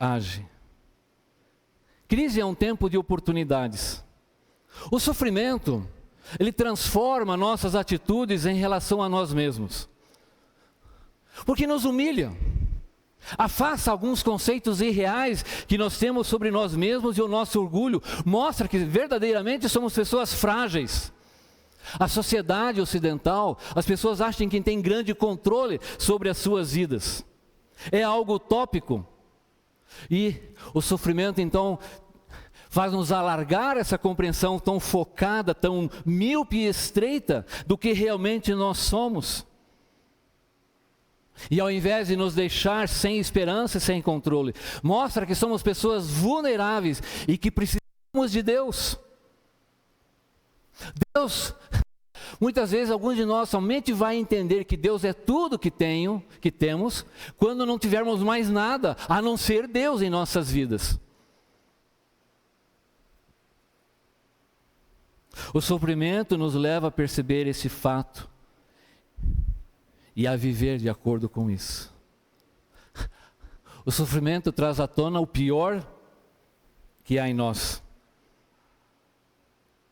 age? Crise é um tempo de oportunidades. O sofrimento, ele transforma nossas atitudes em relação a nós mesmos. porque nos humilha. Afasta alguns conceitos irreais que nós temos sobre nós mesmos, e o nosso orgulho mostra que verdadeiramente somos pessoas frágeis. A sociedade ocidental, as pessoas acham que tem grande controle sobre as suas vidas. É algo utópico. E o sofrimento então faz-nos alargar essa compreensão tão focada, tão míope e estreita do que realmente nós somos. E ao invés de nos deixar sem esperança e sem controle, mostra que somos pessoas vulneráveis e que precisamos de Deus. Deus, muitas vezes alguns de nós somente vai entender que Deus é tudo que temos, quando não tivermos mais nada a não ser Deus em nossas vidas. O sofrimento nos leva a perceber esse fato e a viver de acordo com isso. O sofrimento traz à tona o pior que há em nós.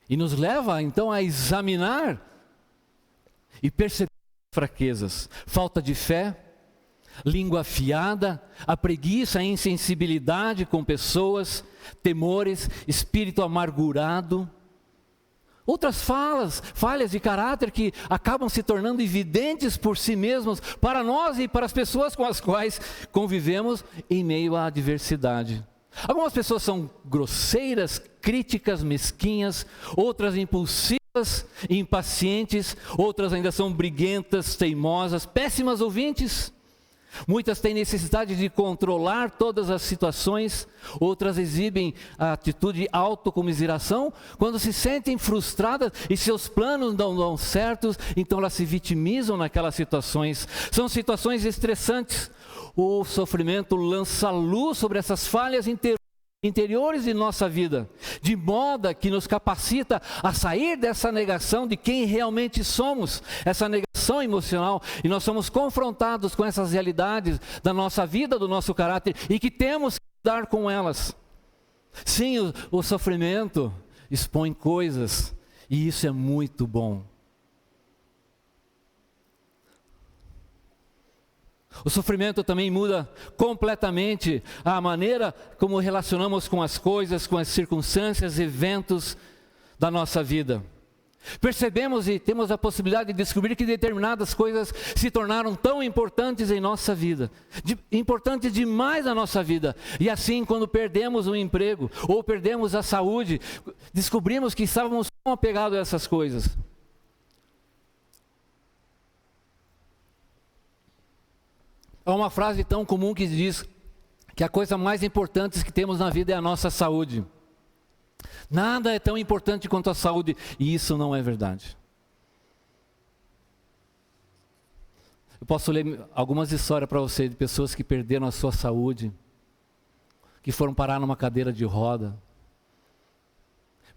E nos leva então a examinar e perceber fraquezas, falta de fé, língua afiada, a preguiça, a insensibilidade com pessoas, temores, espírito amargurado. Outras falhas de caráter que acabam se tornando evidentes por si mesmos, para nós e para as pessoas com as quais convivemos em meio à adversidade. Algumas pessoas são grosseiras, críticas, mesquinhas, outras impulsivas, impacientes, outras ainda são briguentas, teimosas, péssimas ouvintes. Muitas têm necessidade de controlar todas as situações, outras exibem a atitude de autocomiseração quando se sentem frustradas e seus planos não dão certos, então elas se vitimizam naquelas situações. São situações estressantes. O sofrimento lança luz sobre essas falhas interiores de nossa vida, de modo que nos capacita a sair dessa negação de quem realmente somos, essa negação emocional, e nós somos confrontados com essas realidades da nossa vida, do nosso caráter, e que temos que lidar com elas. Sim, o sofrimento expõe coisas, e isso é muito bom. O sofrimento também muda completamente a maneira como relacionamos com as coisas, com as circunstâncias, eventos da nossa vida. Percebemos e temos a possibilidade de descobrir que determinadas coisas se tornaram tão importantes em nossa vida, importantes demais na nossa vida. E assim, quando perdemos um emprego ou perdemos a saúde, descobrimos que estávamos tão apegados a essas coisas. Há uma frase tão comum que diz que a coisa mais importante que temos na vida é a nossa saúde. Nada é tão importante quanto a saúde, e isso não é verdade. Eu posso ler algumas histórias para você de pessoas que perderam a sua saúde, que foram parar numa cadeira de roda,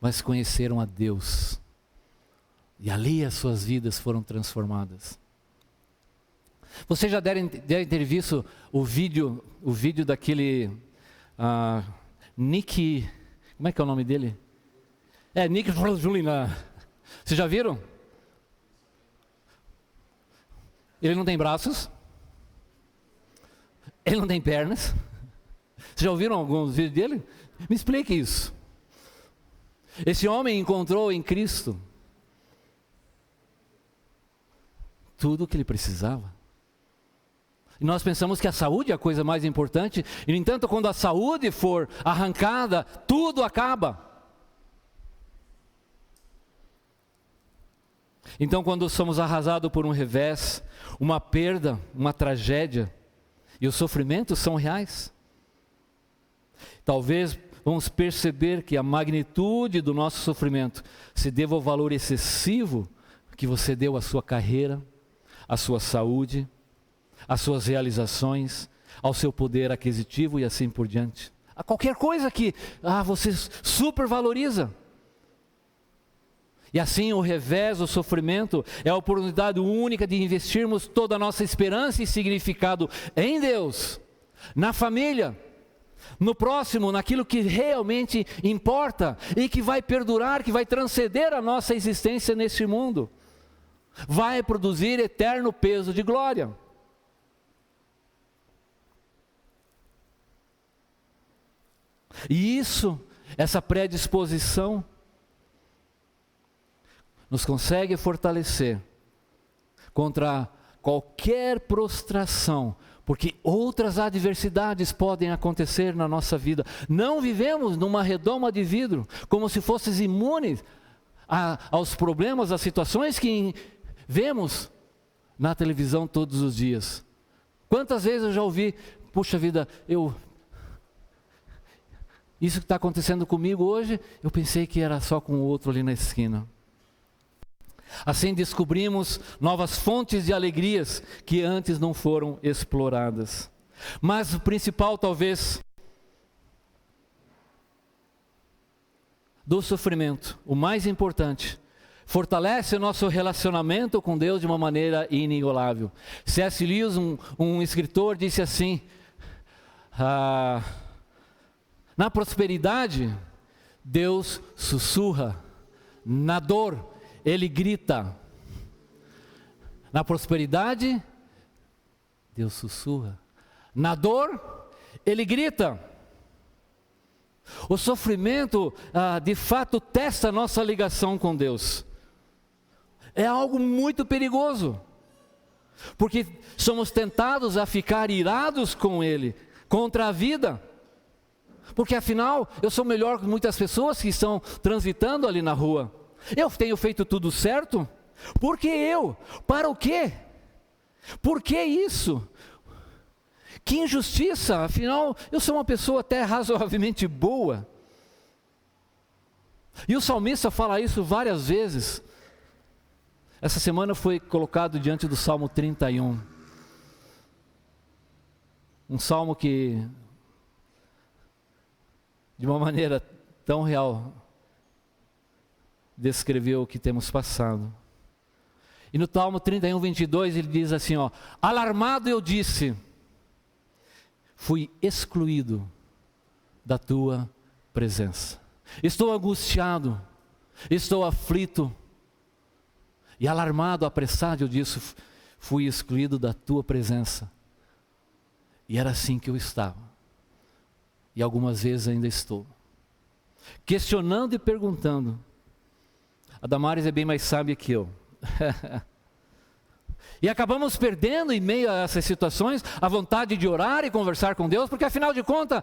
mas conheceram a Deus, e ali as suas vidas foram transformadas. Vocês já devem ter visto o vídeo daquele Nick, como é que é o nome dele? Nick Julina. Vocês já viram? Ele não tem braços, ele não tem pernas. Vocês já ouviram alguns vídeos dele? Me explique isso. Esse homem encontrou em Cristo tudo o que ele precisava. E nós pensamos que a saúde é a coisa mais importante, e no entanto, quando a saúde for arrancada, tudo acaba. Então, quando somos arrasados por um revés, uma perda, uma tragédia, e os sofrimentos são reais, talvez vamos perceber que a magnitude do nosso sofrimento se deva ao valor excessivo que você deu à sua carreira, à sua saúde, às suas realizações, ao seu poder aquisitivo e assim por diante. A qualquer coisa que você supervaloriza. E assim o revés, o sofrimento, é a oportunidade única de investirmos toda a nossa esperança e significado em Deus, na família, no próximo, naquilo que realmente importa e que vai perdurar, que vai transcender a nossa existência neste mundo. Vai produzir eterno peso de glória. E isso, essa predisposição, nos consegue fortalecer contra qualquer prostração, porque outras adversidades podem acontecer na nossa vida. Não vivemos numa redoma de vidro, como se fôssemos imunes aos problemas, às situações que vemos na televisão todos os dias. Quantas vezes eu já ouvi, puxa vida, isso que está acontecendo comigo hoje, eu pensei que era só com o outro ali na esquina. Assim descobrimos novas fontes de alegrias que antes não foram exploradas. Mas o principal, talvez, do sofrimento, o mais importante, fortalece o nosso relacionamento com Deus de uma maneira inigualável. C.S. Lewis, um escritor, disse assim: na prosperidade, Deus sussurra, na dor, Ele grita. Na prosperidade, Deus sussurra. Na dor, Ele grita. O sofrimento, de fato, testa a nossa ligação com Deus. É algo muito perigoso, porque somos tentados a ficar irados com Ele, contra a vida. Porque afinal, eu sou melhor que muitas pessoas que estão transitando ali na rua. Eu tenho feito tudo certo? Por que eu? Para o quê? Por que isso? Que injustiça, afinal eu sou uma pessoa até razoavelmente boa. E o salmista fala isso várias vezes. Essa semana foi colocado diante do Salmo 31. Um salmo que, de uma maneira tão real, descreveu o que temos passado. E no Salmo 31, 22, ele diz assim, alarmado eu disse, fui excluído da tua presença. Estou angustiado, estou aflito, e alarmado, apressado, eu disse, fui excluído da tua presença. E era assim que eu estava. E algumas vezes ainda estou. Questionando e perguntando. A Damares é bem mais sábia que eu. E acabamos perdendo em meio a essas situações a vontade de orar e conversar com Deus, porque afinal de contas,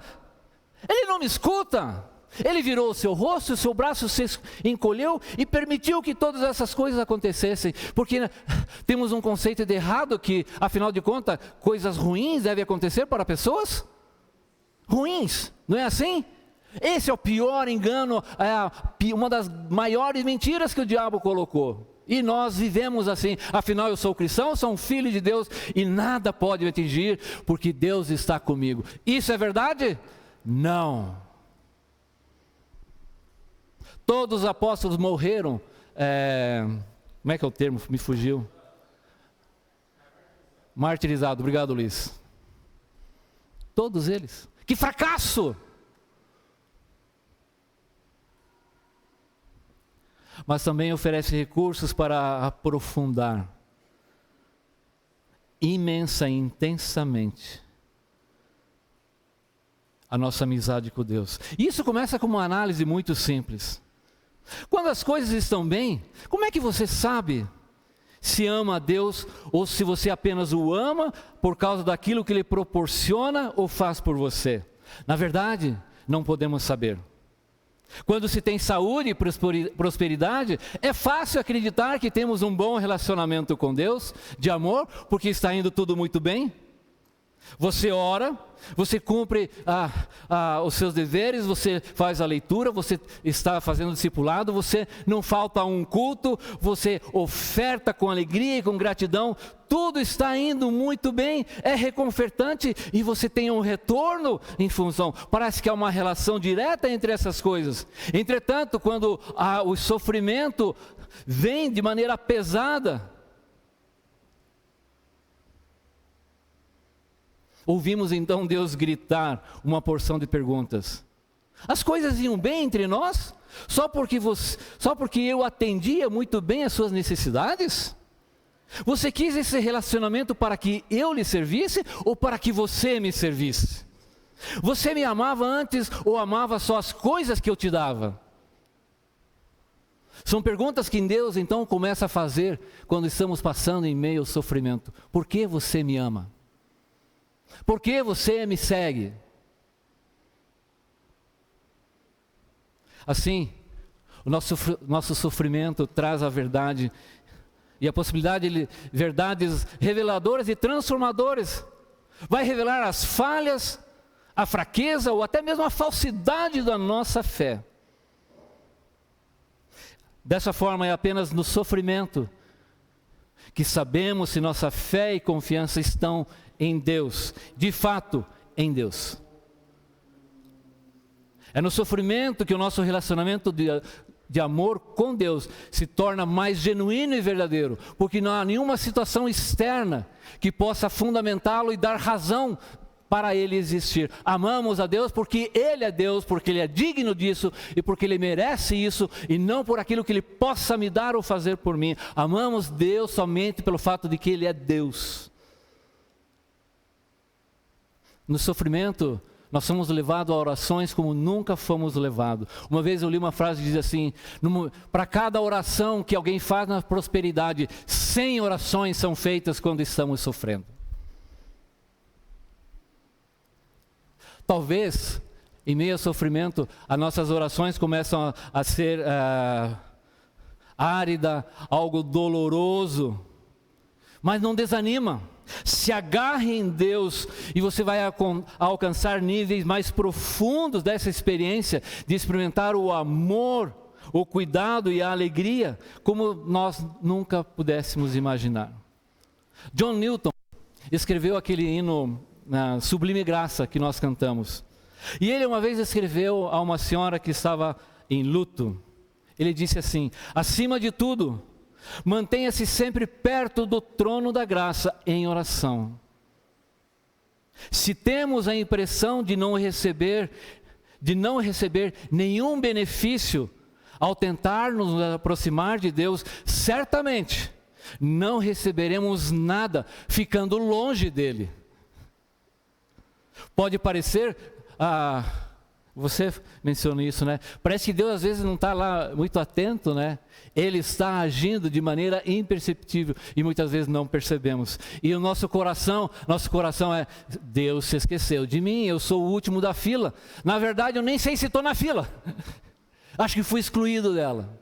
Ele não me escuta. Ele virou o seu rosto, o seu braço se encolheu e permitiu que todas essas coisas acontecessem, porque temos um conceito de errado que, afinal de contas, coisas ruins devem acontecer para pessoas ruins, não é assim? Esse é o pior engano, uma das maiores mentiras que o diabo colocou. E nós vivemos assim, afinal eu sou cristão, sou um filho de Deus e nada pode me atingir porque Deus está comigo. Isso é verdade? Não. Todos os apóstolos morreram, como é que é o termo? Me fugiu. Martirizado, obrigado Luiz. Todos eles. Que fracasso! Mas também oferece recursos para aprofundar imensa e intensamente a nossa amizade com Deus. Isso começa com uma análise muito simples. Quando as coisas estão bem, como é que você sabe se ama a Deus ou se você apenas o ama por causa daquilo que Ele proporciona ou faz por você? Na verdade, não podemos saber. Quando se tem saúde e prosperidade, é fácil acreditar que temos um bom relacionamento com Deus, de amor, porque está indo tudo muito bem. Você ora, você cumpre os seus deveres, você faz a leitura, você está fazendo discipulado, você não falta a um culto, você oferta com alegria e com gratidão, tudo está indo muito bem, é reconfortante e você tem um retorno em função. Parece que há uma relação direta entre essas coisas. Entretanto, quando o sofrimento vem de maneira pesada, ouvimos então Deus gritar uma porção de perguntas. As coisas iam bem entre nós? Só porque eu atendia muito bem as suas necessidades? Você quis esse relacionamento para que eu lhe servisse ou para que você me servisse? Você me amava antes ou amava só as coisas que eu te dava? São perguntas que Deus então começa a fazer quando estamos passando em meio ao sofrimento. Por que você me ama? Por que você me segue? Assim, o nosso sofrimento traz a verdade e a possibilidade de verdades reveladoras e transformadoras. Vai revelar as falhas, a fraqueza ou até mesmo a falsidade da nossa fé. Dessa forma, é apenas no sofrimento que sabemos se nossa fé e confiança estão em Deus, de fato em Deus. É no sofrimento que o nosso relacionamento de amor com Deus se torna mais genuíno e verdadeiro, porque não há nenhuma situação externa que possa fundamentá-lo e dar razão para ele existir. Amamos a Deus porque Ele é Deus, porque Ele é digno disso e porque Ele merece isso, e não por aquilo que Ele possa me dar ou fazer por mim. Amamos Deus somente pelo fato de que Ele é Deus. No sofrimento, nós somos levados a orações como nunca fomos levados. Uma vez eu li uma frase que diz assim: para cada oração que alguém faz na prosperidade, 100 orações são feitas quando estamos sofrendo. Talvez, em meio ao sofrimento, as nossas orações começam a ser árida, algo doloroso, mas não desanima. Se agarre em Deus e você vai alcançar níveis mais profundos dessa experiência de experimentar o amor, o cuidado e a alegria como nós nunca pudéssemos imaginar. John Newton escreveu aquele hino Sublime Graça que nós cantamos. E ele uma vez escreveu a uma senhora que estava em luto. Ele disse assim: acima de tudo, mantenha-se sempre perto do trono da graça em oração. Se temos a impressão de não receber nenhum benefício ao tentar nos aproximar de Deus, certamente não receberemos nada ficando longe dele. Pode parecer, você mencionou isso, né? Parece que Deus às vezes não está lá muito atento, né? Ele está agindo de maneira imperceptível e muitas vezes não percebemos. E o nosso coração é: Deus se esqueceu de mim, eu sou o último da fila. Na verdade, eu nem sei se estou na fila. Acho que fui excluído dela.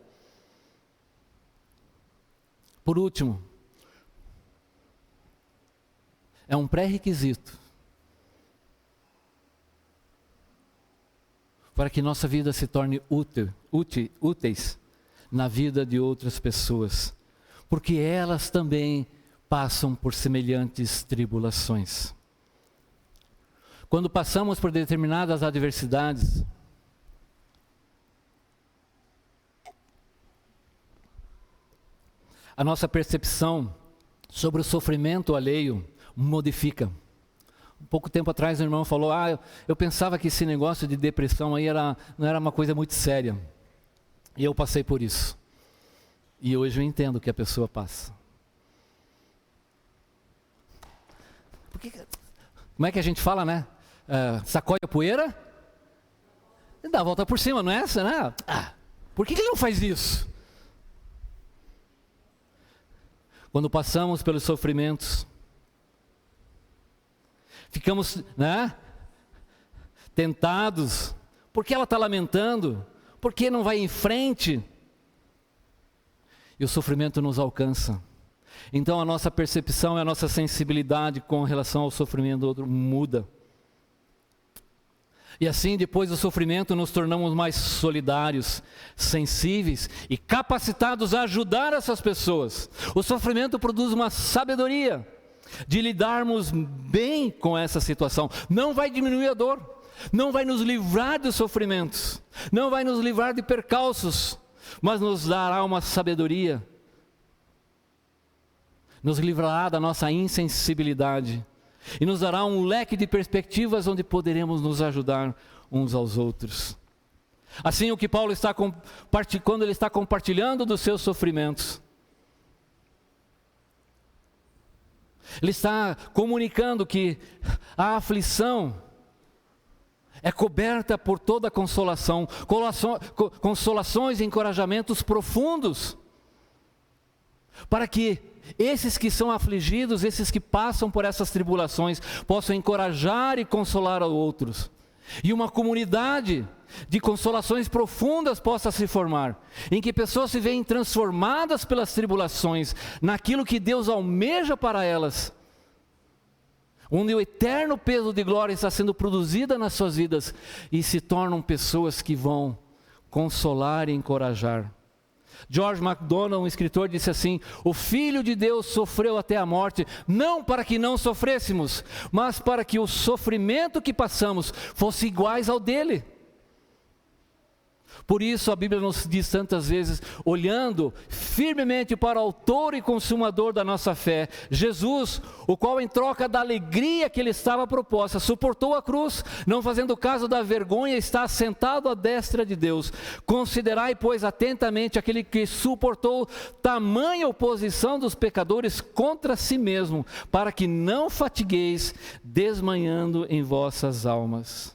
Por último, é um pré-requisito para que nossa vida se torne úteis na vida de outras pessoas, porque elas também passam por semelhantes tribulações. Quando passamos por determinadas adversidades, a nossa percepção sobre o sofrimento alheio modifica. Um pouco tempo atrás o irmão falou: eu pensava que esse negócio de depressão aí não era uma coisa muito séria. E eu passei por isso. E hoje eu entendo o que a pessoa passa. Como é que a gente fala, né? Sacode a poeira e dá a volta por cima, não é essa, né? Por que ele não faz isso? Quando passamos pelos sofrimentos, ficamos, né, tentados. Por que ela está lamentando? Por que não vai em frente? E o sofrimento nos alcança. Então a nossa percepção e a nossa sensibilidade com relação ao sofrimento do outro muda. E assim, depois do sofrimento, nos tornamos mais solidários, sensíveis e capacitados a ajudar essas pessoas. O sofrimento produz uma sabedoria de lidarmos bem com essa situação. Não vai diminuir a dor, não vai nos livrar dos sofrimentos, não vai nos livrar de percalços, mas nos dará uma sabedoria, nos livrará da nossa insensibilidade e nos dará um leque de perspectivas onde poderemos nos ajudar uns aos outros. Assim, o que Paulo está quando ele está compartilhando dos seus sofrimentos, ele está comunicando que a aflição é coberta por toda consolação, consolações e encorajamentos profundos, para que esses que são afligidos, esses que passam por essas tribulações, possam encorajar e consolar a outros. E uma comunidade de consolações profundas possa se formar, em que pessoas se veem transformadas pelas tribulações, naquilo que Deus almeja para elas, onde o eterno peso de glória está sendo produzido nas suas vidas, e se tornam pessoas que vão consolar e encorajar. George MacDonald, um escritor, disse assim: o Filho de Deus sofreu até a morte, não para que não sofrêssemos, mas para que o sofrimento que passamos fosse iguais ao dele. Por isso a Bíblia nos diz tantas vezes, olhando firmemente para o autor e consumador da nossa fé, Jesus, o qual em troca da alegria que lhe estava proposta, suportou a cruz, não fazendo caso da vergonha, está sentado à destra de Deus. Considerai, pois, atentamente aquele que suportou tamanha oposição dos pecadores contra si mesmo, para que não fatigueis, desmanhando em vossas almas.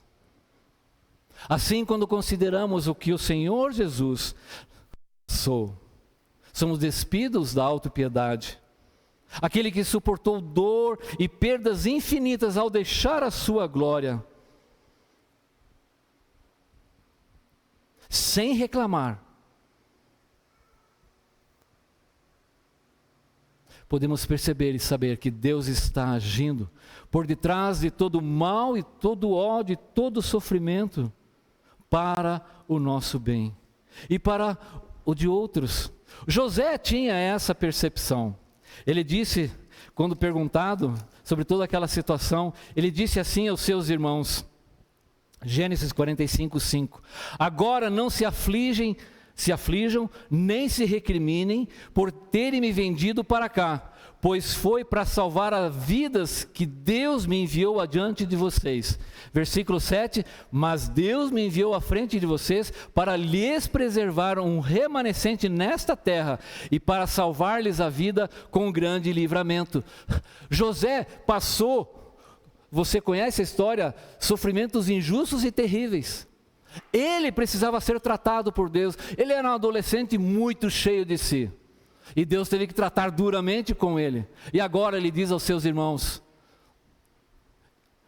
Assim, quando consideramos o que o Senhor Jesus passou, somos despidos da autopiedade. Aquele que suportou dor e perdas infinitas ao deixar a sua glória, sem reclamar, podemos perceber e saber que Deus está agindo por detrás de todo mal e todo ódio e todo sofrimento, para o nosso bem e para o de outros. José tinha essa percepção. Ele disse, quando perguntado sobre toda aquela situação, ele disse assim aos seus irmãos, Gênesis 45:5: agora não se aflijam, nem se recriminem por terem me vendido para cá, pois foi para salvar as vidas que Deus me enviou adiante de vocês. Versículo 7, mas Deus me enviou à frente de vocês para lhes preservar um remanescente nesta terra e para salvar-lhes a vida com grande livramento. José passou, você conhece a história, sofrimentos injustos e terríveis. Ele precisava ser tratado por Deus, ele era um adolescente muito cheio de si. E Deus teve que tratar duramente com ele. E agora ele diz aos seus irmãos: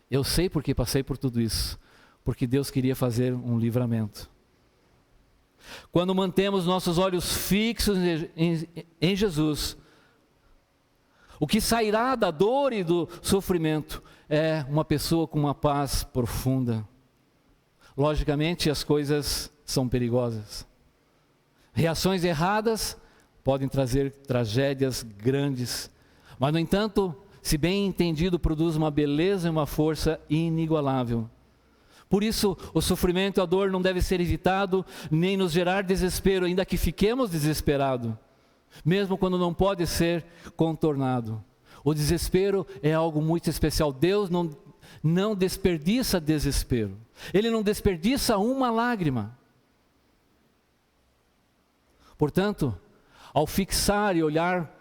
eu sei porque passei por tudo isso, porque Deus queria fazer um livramento. Quando mantemos nossos olhos fixos em Jesus, o que sairá da dor e do sofrimento é uma pessoa com uma paz profunda. Logicamente as coisas são perigosas. Reações erradas podem trazer tragédias grandes, mas no entanto, se bem entendido, produz uma beleza e uma força inigualável. Por isso, o sofrimento e a dor não devem ser evitado, nem nos gerar desespero, ainda que fiquemos desesperados, mesmo quando não pode ser contornado. O desespero é algo muito especial. Deus não desperdiça desespero, Ele não desperdiça uma lágrima. Portanto, ao fixar e olhar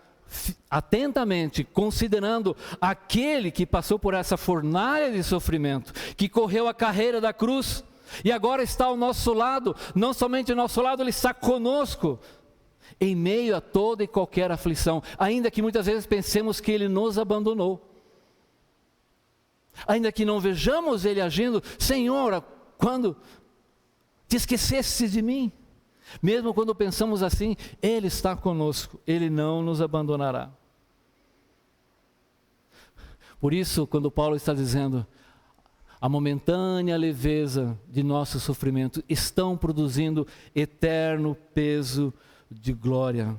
atentamente, considerando aquele que passou por essa fornalha de sofrimento, que correu a carreira da cruz, e agora está ao nosso lado, não somente ao nosso lado, Ele está conosco, em meio a toda e qualquer aflição, ainda que muitas vezes pensemos que Ele nos abandonou, ainda que não vejamos Ele agindo: Senhor, quando te esqueceste de mim? Mesmo quando pensamos assim, Ele está conosco, Ele não nos abandonará. Por isso, quando Paulo está dizendo, a momentânea leveza de nosso sofrimento estão produzindo eterno peso de glória.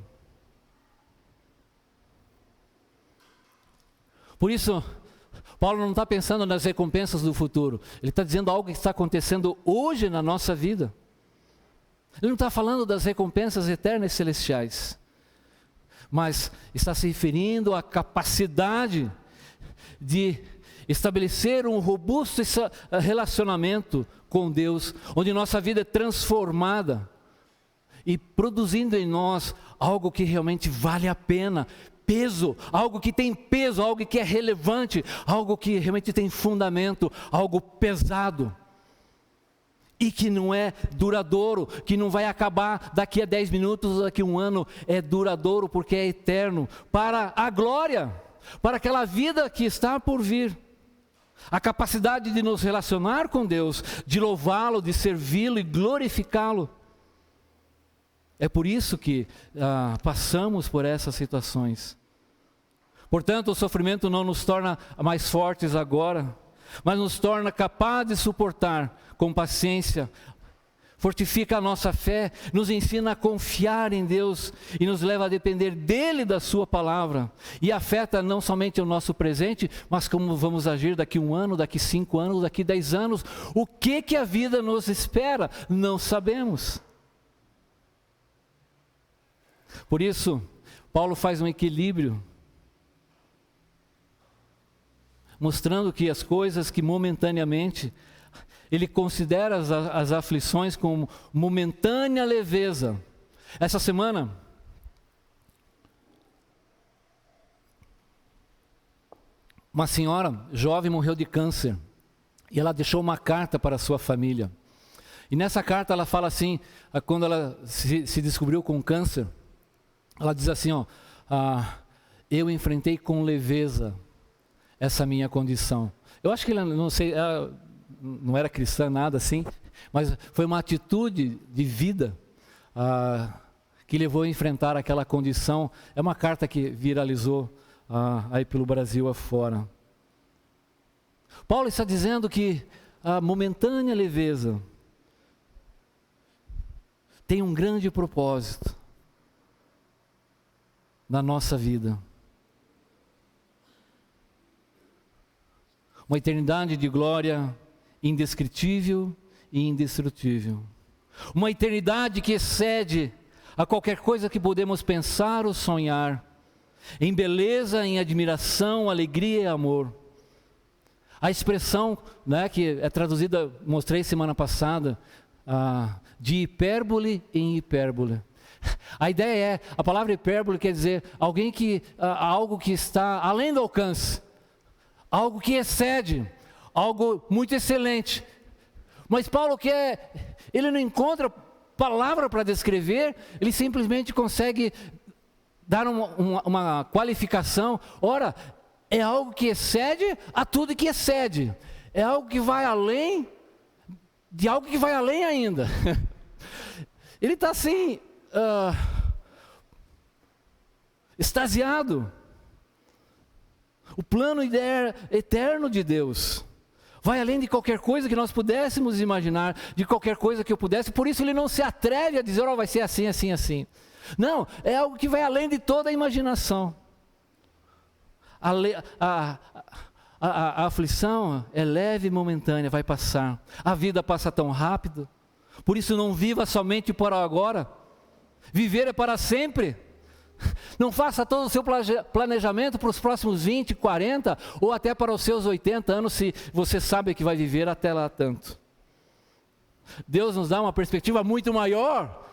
Por isso, Paulo não está pensando nas recompensas do futuro, ele está dizendo algo que está acontecendo hoje na nossa vida. Ele não está falando das recompensas eternas celestiais, mas está se referindo à capacidade de estabelecer um robusto relacionamento com Deus, onde nossa vida é transformada e produzindo em nós algo que realmente vale a pena, peso, algo que tem peso, algo que é relevante, algo que realmente tem fundamento, algo pesado. e que não é duradouro, que não vai acabar daqui a 10 minutos, daqui a um ano. É duradouro porque é eterno, para a glória, para aquela vida que está por vir. A capacidade de nos relacionar com Deus, de louvá-lo, de servi-lo e glorificá-lo. É por isso que passamos por essas situações. Portanto, o sofrimento não nos torna mais fortes agora, mas nos torna capazes de suportar com paciência, fortifica a nossa fé, nos ensina a confiar em Deus e nos leva a depender dEle, da sua palavra, e afeta não somente o nosso presente, mas como vamos agir daqui 1 ano, daqui 5 anos, daqui 10 anos. O que a vida nos espera? Não sabemos. Por isso, Paulo faz um equilíbrio, mostrando que as coisas que momentaneamente, ele considera as aflições como momentânea leveza. Essa semana, uma senhora jovem morreu de câncer, e ela deixou uma carta para a sua família. E nessa carta ela fala assim, quando ela se descobriu com câncer, ela diz assim, eu enfrentei com leveza essa minha condição. Eu acho que ela, não sei, ela não era cristã, nada assim, mas foi uma atitude de vida que levou a enfrentar aquela condição. É uma carta que viralizou aí pelo Brasil afora. Paulo está dizendo que a momentânea leveza tem um grande propósito na nossa vida. Uma eternidade de glória indescritível e indestrutível. Uma eternidade que excede a qualquer coisa que podemos pensar ou sonhar, em beleza, em admiração, alegria e amor. A expressão, né, que é traduzida, mostrei semana passada, de hipérbole em hipérbole. A ideia a palavra hipérbole quer dizer alguém que, algo que está além do alcance, algo que excede, algo muito excelente. Mas Paulo ele não encontra palavra para descrever, ele simplesmente consegue dar uma qualificação. Ora, é algo que excede a tudo que excede, é algo que vai além de algo que vai além ainda. Ele está assim, extasiado. O plano eterno de Deus vai além de qualquer coisa que nós pudéssemos imaginar, de qualquer coisa que eu pudesse. Por isso ele não se atreve a dizer, vai ser assim, assim, assim. Não, é algo que vai além de toda a imaginação. A aflição é leve e momentânea, vai passar. A vida passa tão rápido. Por isso não viva somente para o agora. Viver é para sempre. Não faça todo o seu planejamento para os próximos 20, 40 ou até para os seus 80 anos, se você sabe que vai viver até lá tanto. Deus nos dá uma perspectiva muito maior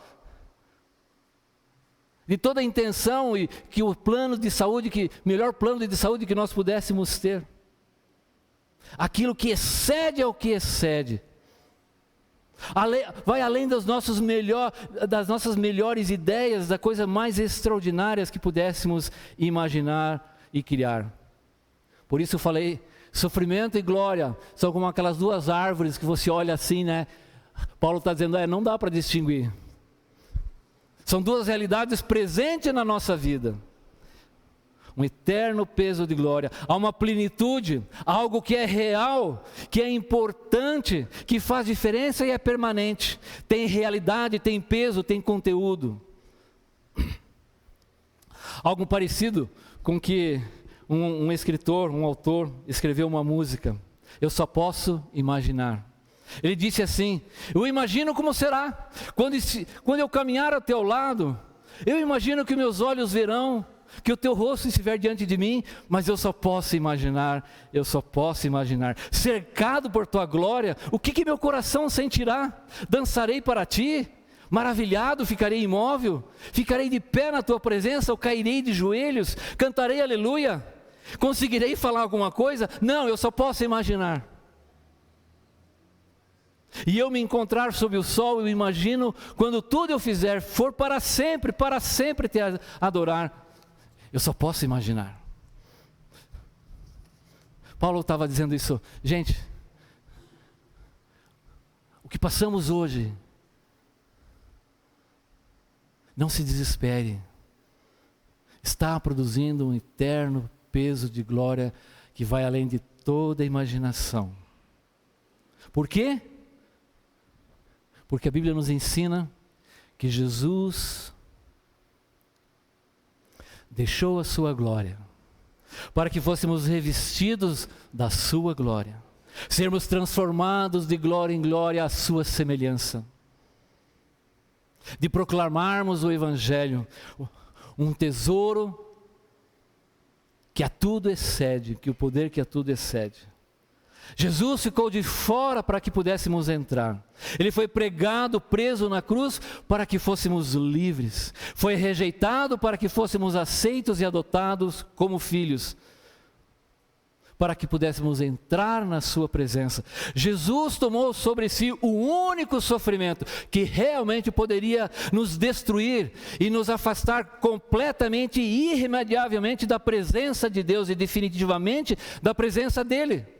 de toda a intenção e que o plano de saúde, melhor plano de saúde que nós pudéssemos ter. Aquilo que excede é o que excede. Vai além das nossas melhores ideias, da coisa mais extraordinárias que pudéssemos imaginar e criar. Por isso eu falei, sofrimento e glória são como aquelas duas árvores que você olha assim, né? Paulo está dizendo, não dá para distinguir. São duas realidades presentes na nossa vida. Um eterno peso de glória, há uma plenitude, algo que é real, que é importante, que faz diferença e é permanente, tem realidade, tem peso, tem conteúdo. Algo parecido com que um escritor, um autor, escreveu uma música, eu só posso imaginar. Ele disse assim, eu imagino como será, quando eu caminhar ao teu lado, eu imagino que meus olhos verão, que o teu rosto estiver diante de mim, mas eu só posso imaginar, cercado por tua glória, o que meu coração sentirá? Dançarei para ti, maravilhado, ficarei imóvel, ficarei de pé na tua presença, ou cairei de joelhos, cantarei aleluia, conseguirei falar alguma coisa? Não, eu só posso imaginar. e eu me encontrar sob o sol, eu imagino, quando tudo eu fizer for para sempre te adorar, eu só posso imaginar. Paulo estava dizendo isso, gente, o que passamos hoje, não se desespere, está produzindo um eterno peso de glória que vai além de toda a imaginação. Por quê? Porque a Bíblia nos ensina que Jesus deixou a sua glória para que fôssemos revestidos da sua glória, sermos transformados de glória em glória à sua semelhança, de proclamarmos o Evangelho, um tesouro que a tudo excede, que o poder que a tudo excede. Jesus ficou de fora para que pudéssemos entrar. Ele foi pregado, preso na cruz para que fôssemos livres. Foi rejeitado para que fôssemos aceitos e adotados como filhos, para que pudéssemos entrar na sua presença. Jesus tomou sobre si o único sofrimento que realmente poderia nos destruir e nos afastar completamente e irremediavelmente da presença de Deus e definitivamente da presença dele.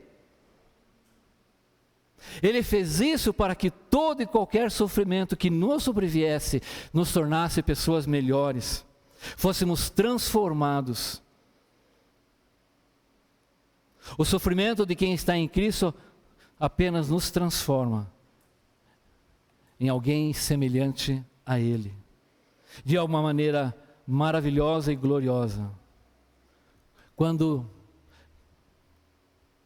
Ele fez isso para que todo e qualquer sofrimento que nos sobreviesse nos tornasse pessoas melhores, fôssemos transformados. O sofrimento de quem está em Cristo apenas nos transforma em alguém semelhante a Ele, de alguma maneira maravilhosa e gloriosa. Quando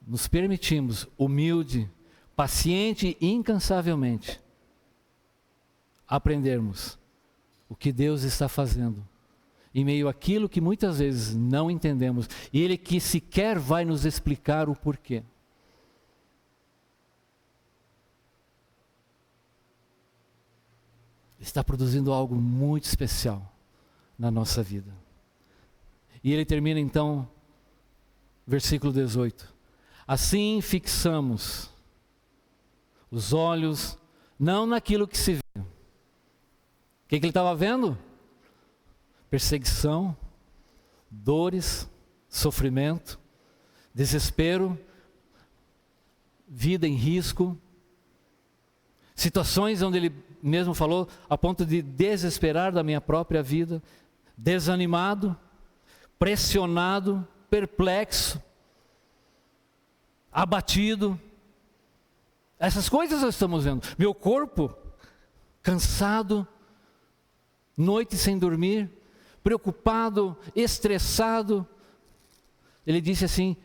nos permitimos, humilde, paciente e incansavelmente, aprendermos o que Deus está fazendo, em meio àquilo que muitas vezes não entendemos, e Ele que sequer vai nos explicar o porquê. Está produzindo algo muito especial na nossa vida. E ele termina então, versículo 18. Assim fixamos os olhos, não naquilo que se vê. O que ele estava vendo? Perseguição, dores, sofrimento, desespero, vida em risco, situações onde ele mesmo falou, a ponto de desesperar da minha própria vida, desanimado, pressionado, perplexo, abatido. Essas coisas nós estamos vendo. Meu corpo cansado, noite sem dormir, preocupado, estressado. Ele disse assim,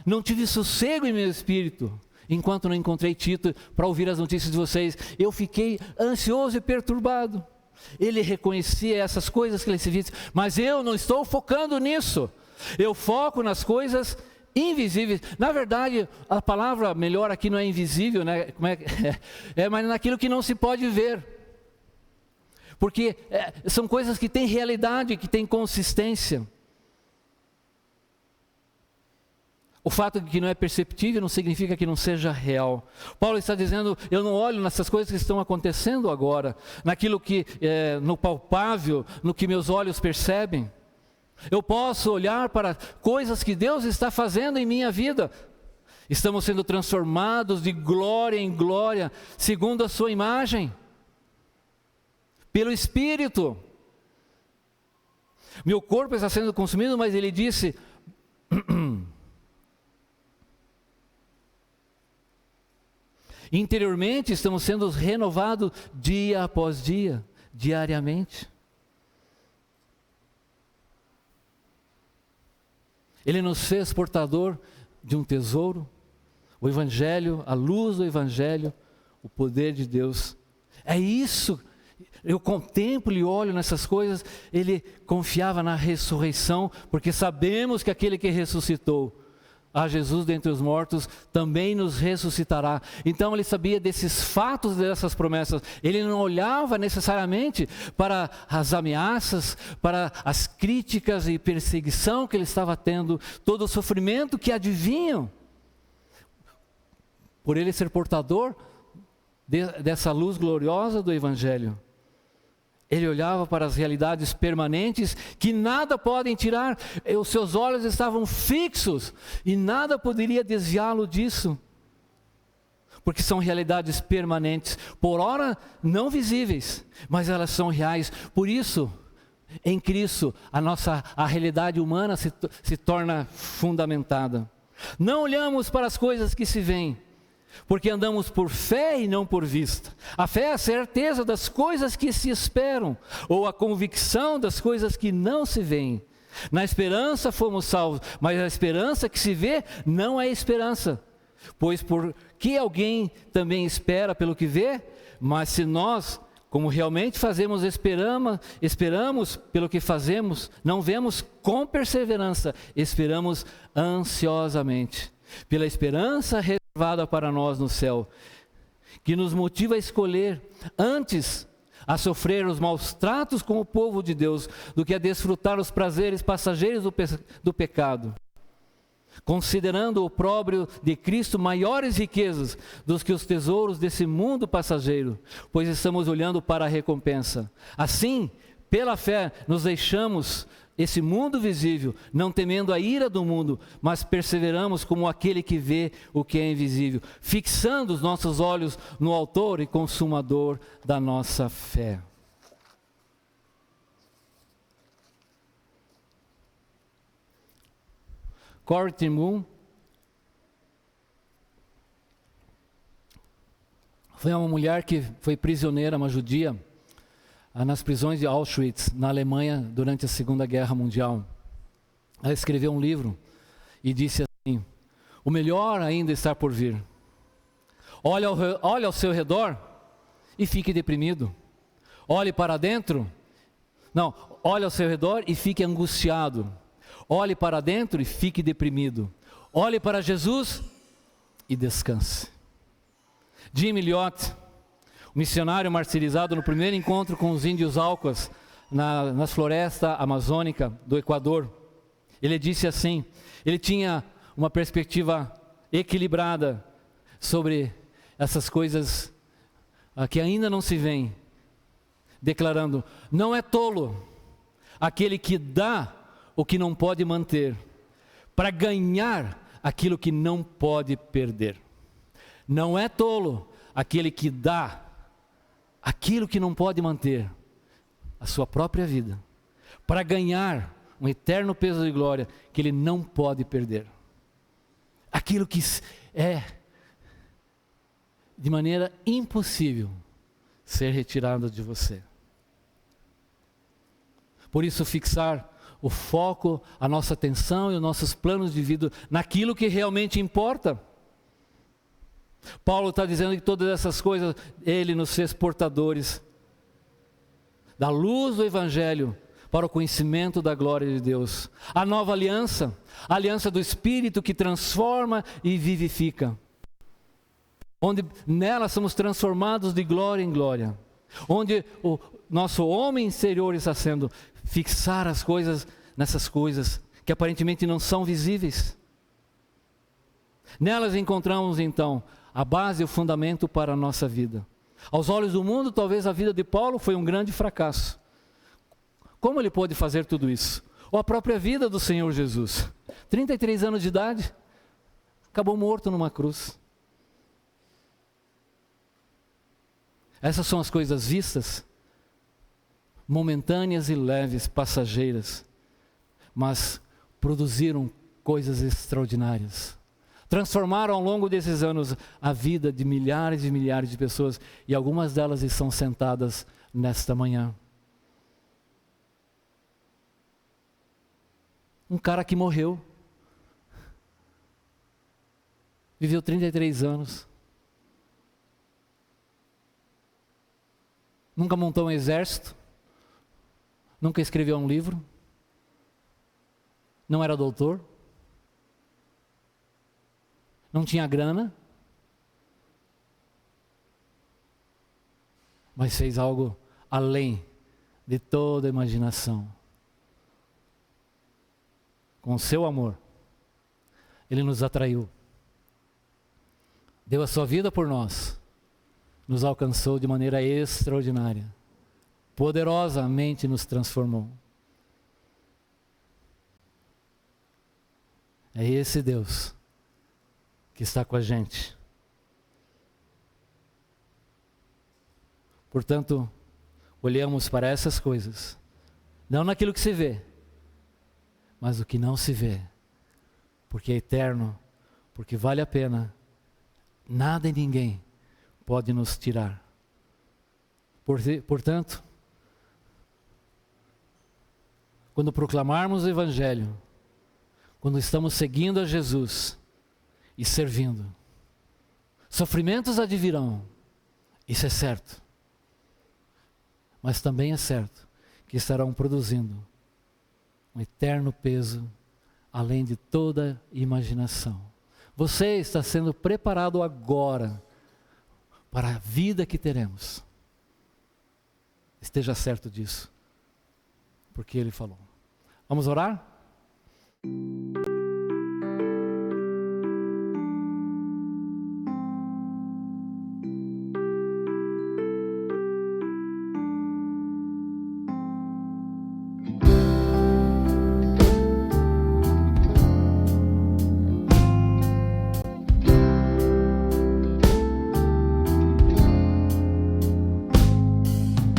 não tive sossego em meu espírito, enquanto não encontrei Tito para ouvir as notícias de vocês. Eu fiquei ansioso e perturbado. Ele reconhecia essas coisas que ele se disse, mas eu não estou focando nisso. Eu foco nas coisas invisíveis. Na verdade, a palavra melhor aqui não é invisível, né? Mas naquilo que não se pode ver. Porque são coisas que têm realidade, que têm consistência. O fato de que não é perceptível não significa que não seja real. Paulo está dizendo, eu não olho nessas coisas que estão acontecendo agora, naquilo que no palpável, no que meus olhos percebem. Eu posso olhar para coisas que Deus está fazendo em minha vida. Estamos sendo transformados de glória em glória, segundo a sua imagem, pelo Espírito. Meu corpo está sendo consumido, mas ele disse, interiormente estamos sendo renovados dia após dia, diariamente. Ele nos fez portador de um tesouro, o Evangelho, a luz do Evangelho, o poder de Deus. É isso, eu contemplo e olho nessas coisas. Ele confiava na ressurreição, porque sabemos que aquele que ressuscitou a Jesus dentre os mortos, também nos ressuscitará. Então ele sabia desses fatos, dessas promessas. Ele não olhava necessariamente para as ameaças, para as críticas e perseguição que ele estava tendo, todo o sofrimento que adivinham. Por ele ser portador dessa luz gloriosa do Evangelho. Ele olhava para as realidades permanentes que nada podem tirar. Os seus olhos estavam fixos e nada poderia desviá-lo disso. Porque são realidades permanentes, por ora não visíveis, mas elas são reais. Por isso, em Cristo, a realidade humana se torna fundamentada. Não olhamos para as coisas que se veem, porque andamos por fé e não por vista. A fé é a certeza das coisas que se esperam, ou a convicção das coisas que não se veem. Na esperança fomos salvos, mas a esperança que se vê não é esperança. Pois porque alguém também espera pelo que vê, mas se nós, como realmente fazemos, esperamos pelo que fazemos, não vemos com perseverança, esperamos ansiosamente. Pela esperança reservada para nós no céu, que nos motiva a escolher antes a sofrer os maus tratos com o povo de Deus, do que a desfrutar os prazeres passageiros do pecado. Considerando o opróbrio de Cristo maiores riquezas do que os tesouros desse mundo passageiro, pois estamos olhando para a recompensa. Assim, pela fé, nos deixamos esse mundo visível, não temendo a ira do mundo, mas perseveramos como aquele que vê o que é invisível, fixando os nossos olhos no autor e consumador da nossa fé. Corrie ten Boom foi uma mulher que foi prisioneira, uma judia, nas prisões de Auschwitz, na Alemanha, durante a Segunda Guerra Mundial. Ela escreveu um livro e disse assim: o melhor ainda está por vir. Olhe ao seu redor e fique deprimido. Olhe para dentro. Não, olhe ao seu redor e fique angustiado. Olhe para dentro e fique deprimido. Olhe para Jesus e descanse. Jim Elliot, missionário martirizado no primeiro encontro com os índios Aucas, nas florestas amazônicas do Equador. Ele disse assim, ele tinha uma perspectiva equilibrada sobre essas coisas que ainda não se veem, declarando: não é tolo aquele que dá o que não pode manter, para ganhar aquilo que não pode perder. Não é tolo aquele que dá aquilo que não pode manter, a sua própria vida, para ganhar um eterno peso de glória que ele não pode perder. Aquilo que é de maneira impossível ser retirado de você. Por isso, fixar o foco, a nossa atenção e os nossos planos de vida naquilo que realmente importa. Paulo está dizendo que todas essas coisas, Ele nos fez portadores da luz do Evangelho para o conhecimento da glória de Deus. A nova aliança, a aliança do Espírito que transforma e vivifica, onde nela somos transformados de glória em glória, onde o nosso homem interior está sendo fixar as coisas nessas coisas que aparentemente não são visíveis. Nelas encontramos então a base e o fundamento para a nossa vida. Aos olhos do mundo, talvez a vida de Paulo foi um grande fracasso. Como ele pôde fazer tudo isso? Ou a própria vida do Senhor Jesus. 33 anos de idade, acabou morto numa cruz. Essas são as coisas vistas, momentâneas e leves, passageiras, mas produziram coisas extraordinárias. Transformaram ao longo desses anos a vida de milhares e milhares de pessoas, e algumas delas estão sentadas nesta manhã. Um cara que morreu, viveu 33 anos, nunca montou um exército, nunca escreveu um livro, não era doutor, não tinha grana, mas fez algo além de toda a imaginação. Com o seu amor, Ele nos atraiu, deu a sua vida por nós, nos alcançou de maneira extraordinária, poderosamente nos transformou. É esse Deus que está com a gente. Portanto, olhamos para essas coisas, não naquilo que se vê, mas o que não se vê, porque é eterno, porque vale a pena, nada e ninguém pode nos tirar. Portanto, quando proclamarmos o Evangelho, quando estamos seguindo a Jesus e servindo, sofrimentos advirão, isso é certo, mas também é certo que estarão produzindo um eterno peso, além de toda imaginação. Você está sendo preparado agora para a vida que teremos. Esteja certo disso, porque Ele falou. Vamos orar?